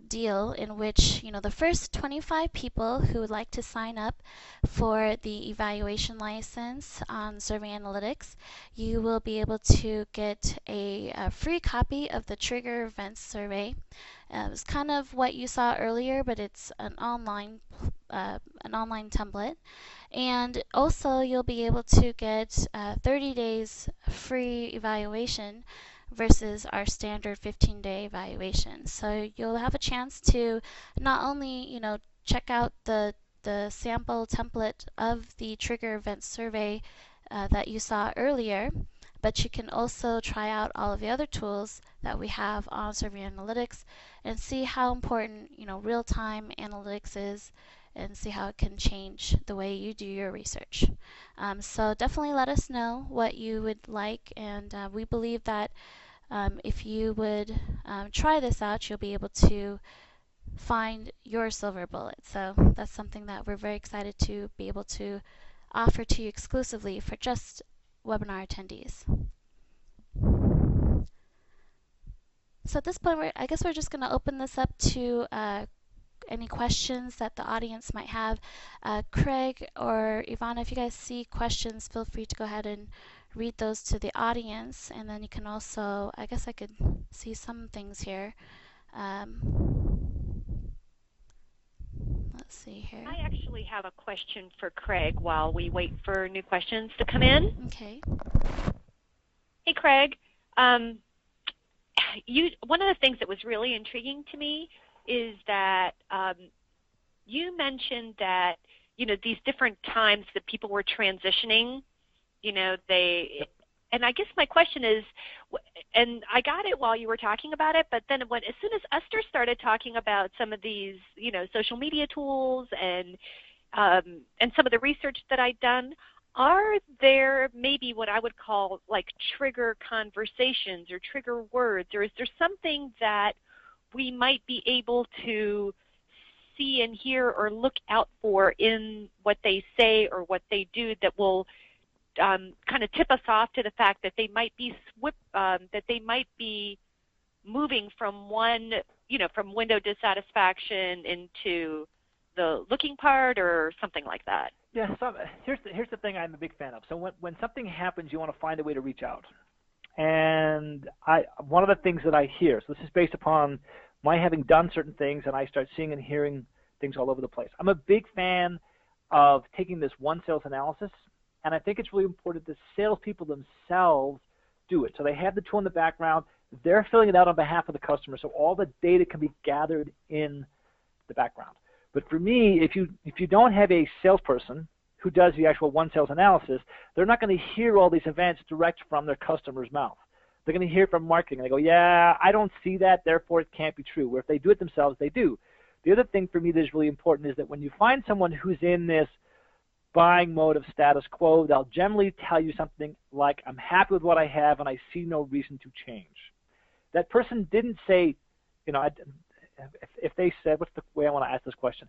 deal in which, the first 25 people who would like to sign up for the evaluation license on Survey Analytics, you will be able to get a free copy of the TriggerEvent survey. It's kind of what you saw earlier, but it's an online template. And also you'll be able to get 30 days free evaluation versus our standard 15-day evaluation. So you'll have a chance to not only, check out the sample template of the TriggerEvent survey that you saw earlier, but you can also try out all of the other tools that we have on Survey Analytics and see how important, real-time analytics is, and see how it can change the way you do your research. So definitely let us know what you would like, and we believe that if you would try this out, you'll be able to find your silver bullet. So that's something that we're very excited to be able to offer to you exclusively for just webinar attendees. So at this point, I guess we're just going to open this up to any questions that the audience might have. Craig or Ivana, if you guys see questions, feel free to go ahead and read those to the audience, and then you can also, I guess I could see some things here. Let's see here. I actually have a question for Craig while we wait for new questions to come in. Okay. Hey, Craig. One of the things that was really intriguing to me is that you mentioned that, these different times that people were transitioning, and I guess my question is, and I got it while you were talking about it, but then as soon as Esther started talking about some of these, social media tools and, and some of the research that I've done, are there maybe what I would call like trigger conversations or trigger words, or is there something that we might be able to see and hear or look out for in what they say or what they do that will kind of tip us off to the fact that they might be moving from from window dissatisfaction into the looking part or something like that? Yeah, so here's the thing I'm a big fan of. So when something happens, you want to find a way to reach out. And one of the things that I hear, so this is based upon my having done certain things, and I start seeing and hearing things all over the place. I'm a big fan of taking this one sales analysis, and I think it's really important that salespeople themselves do it. So they have the tool in the background, they're filling it out on behalf of the customer, so all the data can be gathered in the background. But for me, if you don't have a salesperson who does the actual one sales analysis, they're not going to hear all these events direct from their customer's mouth. They're going to hear from marketing, and they go, yeah, I don't see that, therefore it can't be true. Where if they do it themselves, they do. The other thing for me that is really important is that when you find someone who's in this buying mode of status quo, they'll generally tell you something like, I'm happy with what I have and I see no reason to change. That person didn't say, if they said, what's the way I want to ask this question?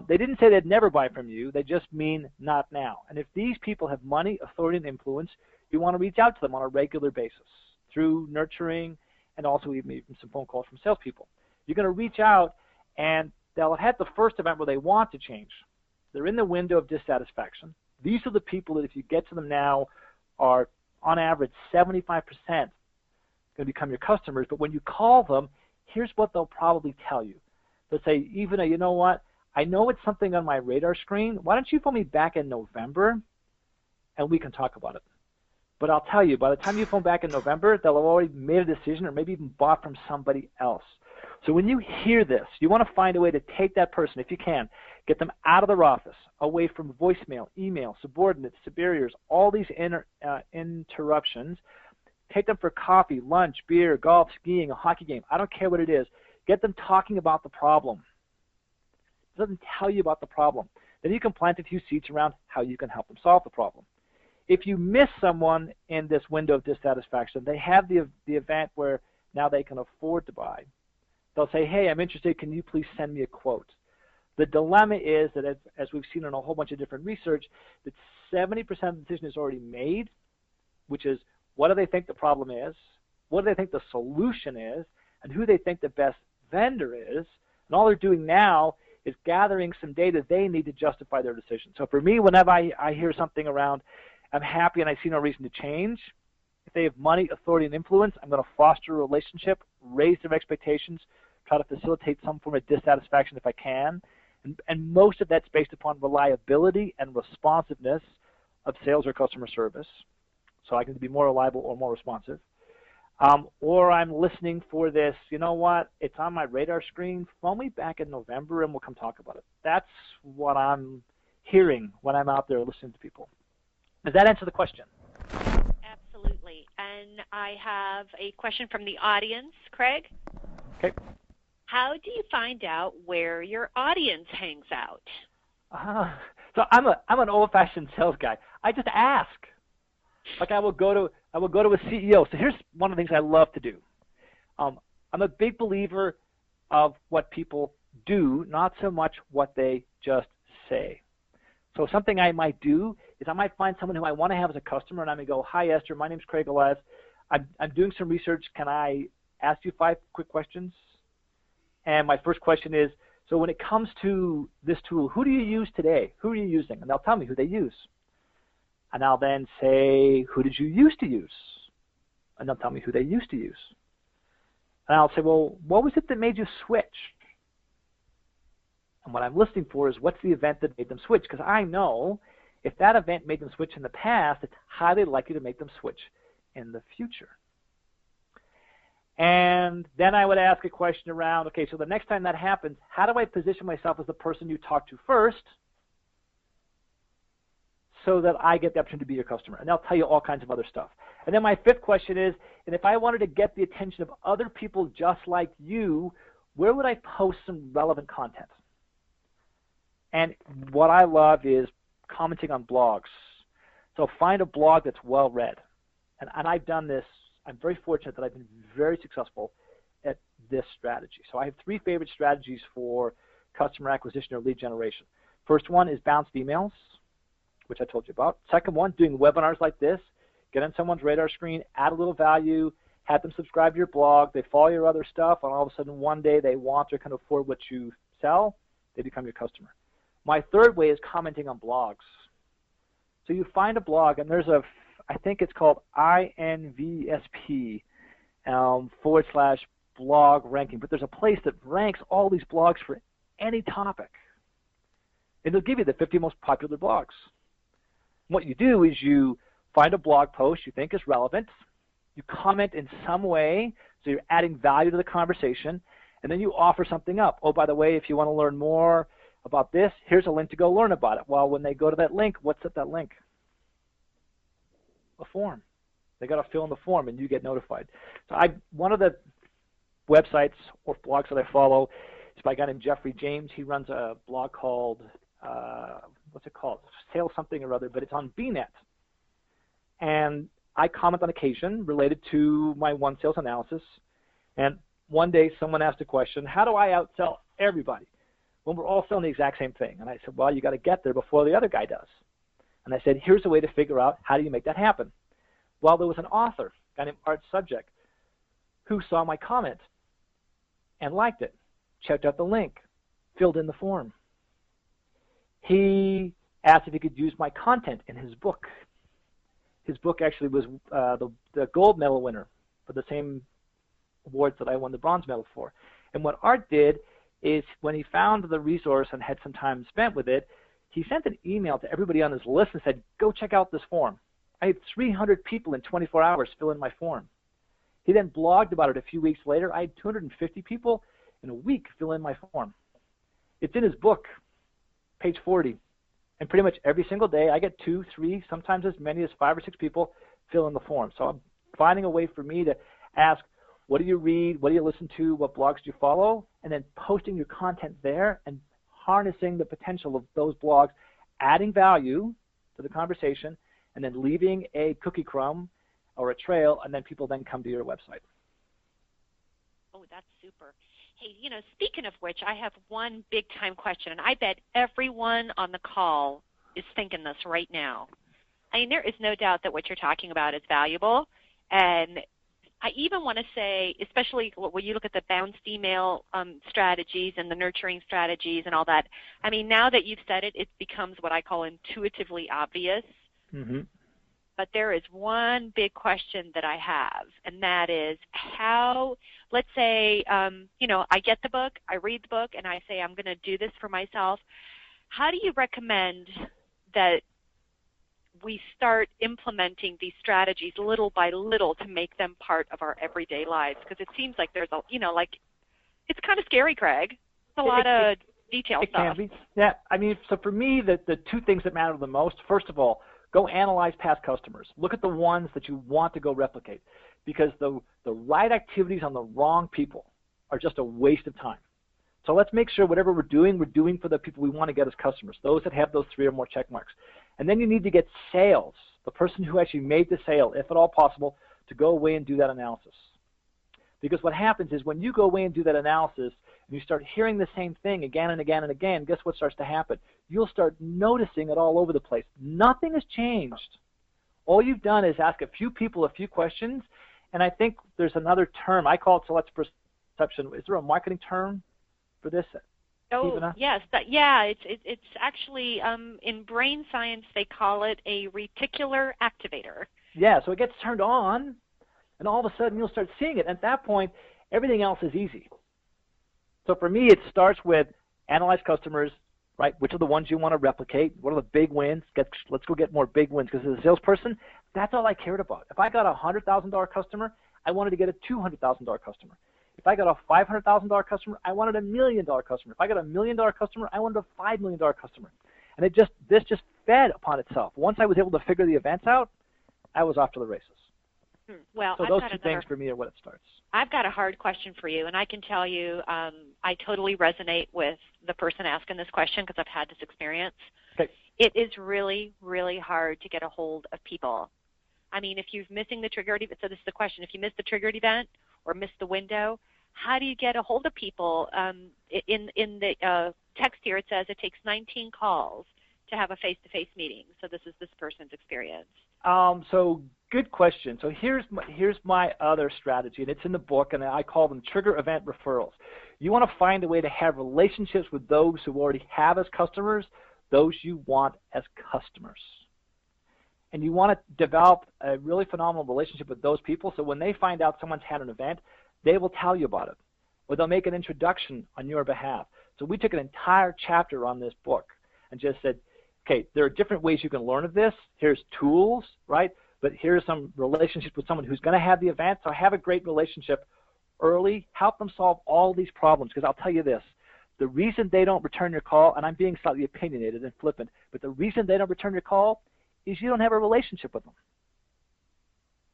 They didn't say they'd never buy from you. They just mean not now. And if these people have money, authority, and influence, you want to reach out to them on a regular basis through nurturing and also even some phone calls from salespeople. You're going to reach out, and they'll have had the first event where they want to change. They're in the window of dissatisfaction. These are the people that if you get to them now are, on average, 75% going to become your customers. But when you call them, here's what they'll probably tell you. They'll say, Ivana, you know what? I know it's something on my radar screen. Why don't you phone me back in November, and we can talk about it. But I'll tell you, by the time you phone back in November, they'll have already made a decision or maybe even bought from somebody else. So when you hear this, you want to find a way to take that person, if you can, get them out of their office, away from voicemail, email, subordinates, superiors, all these interruptions. Take them for coffee, lunch, beer, golf, skiing, a hockey game. I don't care what it is. Get them talking about the problem. It doesn't tell you about the problem. Then you can plant a few seeds around how you can help them solve the problem. If you miss someone in this window of dissatisfaction, they have the event where now they can afford to buy. They'll say, hey, I'm interested. Can you please send me a quote? The dilemma is that, as we've seen in a whole bunch of different research, that 70% of the decision is already made, which is what do they think the problem is, what do they think the solution is, and who they think the best vendor is. And all they're doing now is gathering some data they need to justify their decision. So for me, whenever I hear something around, I'm happy and I see no reason to change, if they have money, authority, and influence, I'm going to foster a relationship, raise their expectations, try to facilitate some form of dissatisfaction if I can. And most of that's based upon reliability and responsiveness of sales or customer service. So I can be more reliable or more responsive. Or I'm listening for this, you know what, it's on my radar screen, phone me back in November and we'll come talk about it. That's what I'm hearing when I'm out there listening to people. Does that answer the question? Absolutely. And I have a question from the audience. Craig? Okay. How do you find out where your audience hangs out? So I'm an old-fashioned sales guy. I just ask. Like I will go to a CEO. So here's one of the things I love to do. I'm a big believer of what people do, not so much what they just say. So something I might do is I might find someone who I want to have as a customer, and I'm going to go, hi, Esther, my name's Craig Elias. I'm doing some research. Can I ask you 5 quick questions? And my first question is, so when it comes to this tool, who do you use today? Who are you using? And they'll tell me who they use. And I'll then say, who did you used to use? And they'll tell me who they used to use. And I'll say, well, what was it that made you switch? And what I'm listening for is what's the event that made them switch? Because I know if that event made them switch in the past, it's highly likely to make them switch in the future. And then I would ask a question around, okay, so the next time that happens, how do I position myself as the person you talk to first so that I get the opportunity to be your customer? And they'll tell you all kinds of other stuff. And then my 5th question is, and if I wanted to get the attention of other people just like you, where would I post some relevant content? And what I love is commenting on blogs. So find a blog that's well read. And I've done this. I'm very fortunate that I've been very successful at this strategy. So I have 3 favorite strategies for customer acquisition or lead generation. First one is bounced emails, which I told you about. Second one, doing webinars like this. Get on someone's radar screen, add a little value, have them subscribe to your blog, they follow your other stuff, and all of a sudden one day they want or can afford what you sell, they become your customer. My third way is commenting on blogs. So you find a blog, and there's a, I think it's called INVSP / blog ranking, but there's a place that ranks all these blogs for any topic. And it'll give you the 50 most popular blogs. What you do is you find a blog post you think is relevant, you comment in some way, so you're adding value to the conversation, and then you offer something up. Oh, by the way, if you want to learn more about this, here's a link to go learn about it. Well, when they go to that link, what's at that link? A form. They got to fill in the form, and you get notified. So one of the websites or blogs that I follow is by a guy named Jeffrey James. He runs a blog called, what's it called? Sales something or other, but it's on BNet. And I comment on occasion related to my one sales analysis. And one day someone asked a question, how do I outsell everybody when we're all selling the exact same thing? And I said, well, you got to get there before the other guy does. And I said, here's a way to figure out how do you make that happen. Well, there was an author, a guy named Art Subject, who saw my comment and liked it, checked out the link, filled in the form. He asked if he could use my content in his book. His book actually was the gold medal winner for the same awards that I won the bronze medal for. And what Art did is when he found the resource and had some time spent with it, he sent an email to everybody on his list and said, go check out this form. I had 300 people in 24 hours fill in my form. He then blogged about it a few weeks later. I had 250 people in a week fill in my form. It's in his book, page 40. And pretty much every single day, I get 2, 3, sometimes as many as 5 or 6 people fill in the form. So I'm finding a way for me to ask, what do you read? What do you listen to? What blogs do you follow? And then posting your content there and harnessing the potential of those blogs, adding value to the conversation, and then leaving a cookie crumb or a trail, and then people then come to your website. Oh, that's super. Hey, speaking of which, I have one big-time question, and I bet everyone on the call is thinking this right now. I mean, there is no doubt that what you're talking about is valuable, and I even want to say, especially when you look at the bounced email strategies and the nurturing strategies and all that, I mean, now that you've said it, it becomes what I call intuitively obvious. Mm-hmm. But there is one big question that I have, and that is how, let's say, I get the book, I read the book, and I say I'm going to do this for myself. How do you recommend that we start implementing these strategies little by little to make them part of our everyday lives? Because it seems like there's a, it's kind of scary, Craig. It's a lot of detailed stuff. Can be. Yeah, I mean, so for me, the 2 things that matter the most, first of all, go analyze past customers. Look at the ones that you want to go replicate, because the right activities on the wrong people are just a waste of time. So let's make sure whatever we're doing for the people we want to get as customers, those that have those 3 or more check marks. And then you need to get sales, the person who actually made the sale, if at all possible, to go away and do that analysis. Because what happens is when you go away and do that analysis and you start hearing the same thing again and again and again, guess what starts to happen? You'll start noticing it all over the place. Nothing has changed. All you've done is ask a few people a few questions, and I think there's another term. I call it selective perception. Is there a marketing term for this? Oh, yes. It's actually, in brain science, they call it a reticular activator. Yeah, so it gets turned on, and all of a sudden you'll start seeing it. At that point, everything else is easy. So for me, it starts with analyze customers, right? Which are the ones you want to replicate? What are the big wins? Let's go get more big wins, because as a salesperson, that's all I cared about. If I got a $100,000 customer, I wanted to get a $200,000 customer. If I got a $500,000 customer, I wanted a $1 million customer. If I got a $1 million customer, I wanted a $5 million customer. And this just fed upon itself. Once I was able to figure the events out, I was off to the races. Well, so those 2 things for me are what it starts. I've got a hard question for you, and I can tell you I totally resonate with the person asking this question because I've had this experience. Okay. It is really, really hard to get a hold of people. I mean, if you're missing the triggered event, so this is the question, if you miss the triggered event or miss the window, how do you get a hold of people? In the text here it says it takes 19 calls to have a face-to-face meeting. So this is this person's experience. So good question. So here's my other strategy, and it's in the book, and I call them trigger event referrals. You want to find a way to have relationships with those who already have as customers, those you want as customers. And you want to develop a really phenomenal relationship with those people, so when they find out someone's had an event, they will tell you about it, or they'll make an introduction on your behalf. So we took an entire chapter on this book and just said, okay, there are different ways you can learn of this. Here's tools, right? But here's some relationships with someone who's going to have the event. So have a great relationship early. Help them solve all these problems. Because I'll tell you this, the reason they don't return your call, and I'm being slightly opinionated and flippant, but the reason they don't return your call is you don't have a relationship with them.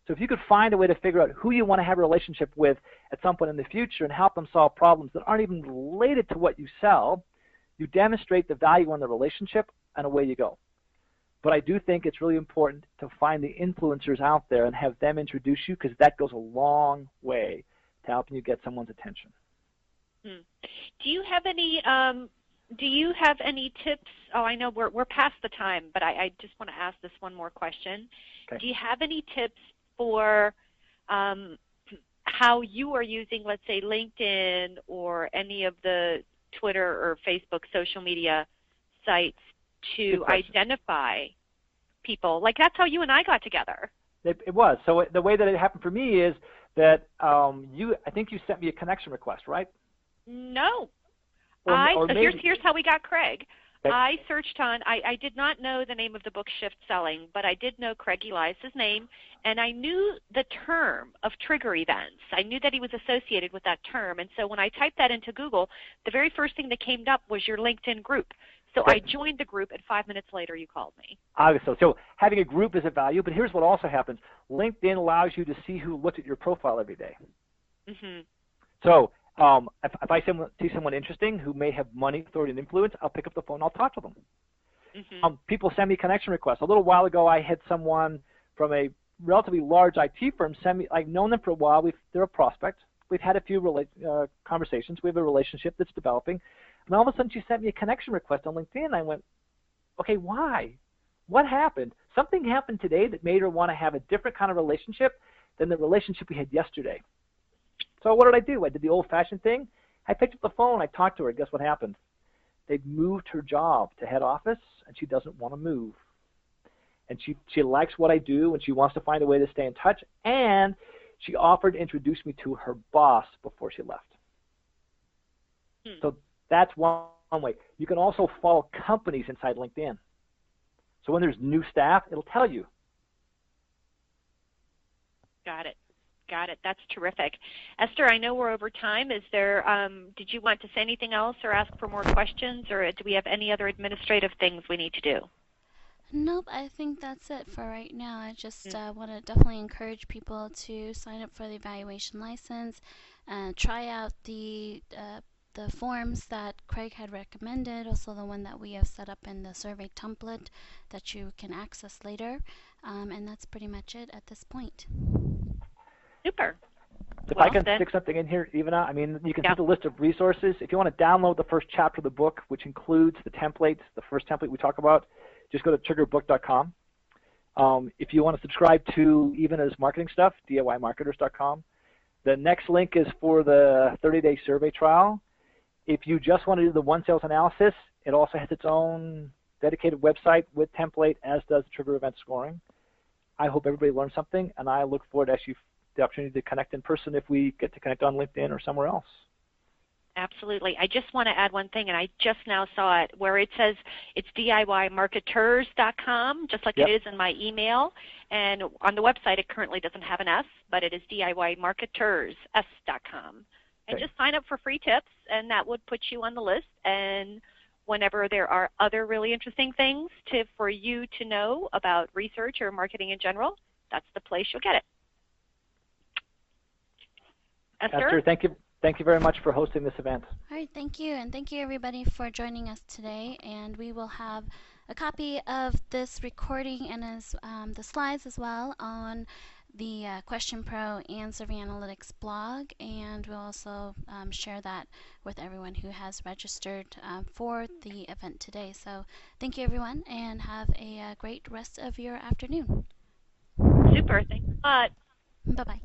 So if you could find a way to figure out who you want to have a relationship with at some point in the future and help them solve problems that aren't even related to what you sell, you demonstrate the value in the relationship, and away you go. But I do think it's really important to find the influencers out there and have them introduce you, because that goes a long way to helping you get someone's attention. Do you have any tips? Oh, I know we're past the time, but I just want to ask this one more question. Okay. Do you have any tips for how you are using, let's say, LinkedIn or any of the Twitter or Facebook social media sites to identify people? Like, that's how you and I got together. It was. So the way that it happened for me is that I think you sent me a connection request, right? No. Or maybe, here's how we got Craig. Okay. I searched on, I did not know the name of the book Shift Selling, but I did know Craig Elias's name, and I knew the term of trigger events. I knew that he was associated with that term, and so when I typed that into Google, the very first thing that came up was your LinkedIn group. So Okay. I joined the group, and 5 minutes later you called me. So having a group is a value, but here's what also happens. LinkedIn allows you to see who looked at your profile every day. Mm-hmm. So if I see someone interesting who may have money, authority, and influence, I'll pick up the phone and I'll talk to them. Mm-hmm. People send me connection requests. A little while ago, I had someone from a relatively large IT firm send me. I've known them for a while. They're a prospect. We've had a few conversations. We have a relationship that's developing. And all of a sudden, she sent me a connection request on LinkedIn. I went, okay, why? What happened? Something happened today that made her want to have a different kind of relationship than the relationship we had yesterday. So what did I do? I did the old-fashioned thing. I picked up the phone. I talked to her. Guess what happened? They'd moved her job to head office, and she doesn't want to move. And she likes what I do, and she wants to find a way to stay in touch. And she offered to introduce me to her boss before she left. So that's one way. You can also follow companies inside LinkedIn. So when there's new staff, it'll tell you. Got it. Got it. That's terrific. Esther, I know we're over time. Is there? Did you want to say anything else or ask for more questions, or do we have any other administrative things we need to do? Nope, I think that's it for right now. I just want to definitely encourage people to sign up for the evaluation license and try out the forms that Craig had recommended, also the one that we have set up in the survey template that you can access later. And that's pretty much it at this point. Super. If I can stick something in here, Ivana, I mean, you can see the list of resources. If you want to download the first chapter of the book, which includes the template, the first template we talk about, just go to triggerbook.com. If you want to subscribe to Ivana's marketing stuff, DIYmarketers.com. The next link is for the 30-day survey trial. If you just want to do the one sales analysis, it also has its own dedicated website with template, as does the trigger event scoring. I hope everybody learned something, and I look forward to the opportunity to connect in person if we get to connect on LinkedIn or somewhere else. Absolutely. I just want to add one thing, and I just now saw it, where it says it's DIYmarketers.com, just like it is in my email. And on the website, it currently doesn't have an S, but it is DIYmarketersS.com. And just sign up for free tips, and that would put you on the list. And whenever there are other really interesting things for you to know about research or marketing in general, that's the place you'll get it. Esther, thank Thank you very much for hosting this event. All right, thank you, and thank you everybody for joining us today. And we will have a copy of this recording and the slides as well on the Question Pro and Survey Analytics blog, and we'll also share that with everyone who has registered for the event today. So thank you everyone, and have a great rest of your afternoon. Super, thanks a lot. Bye-bye.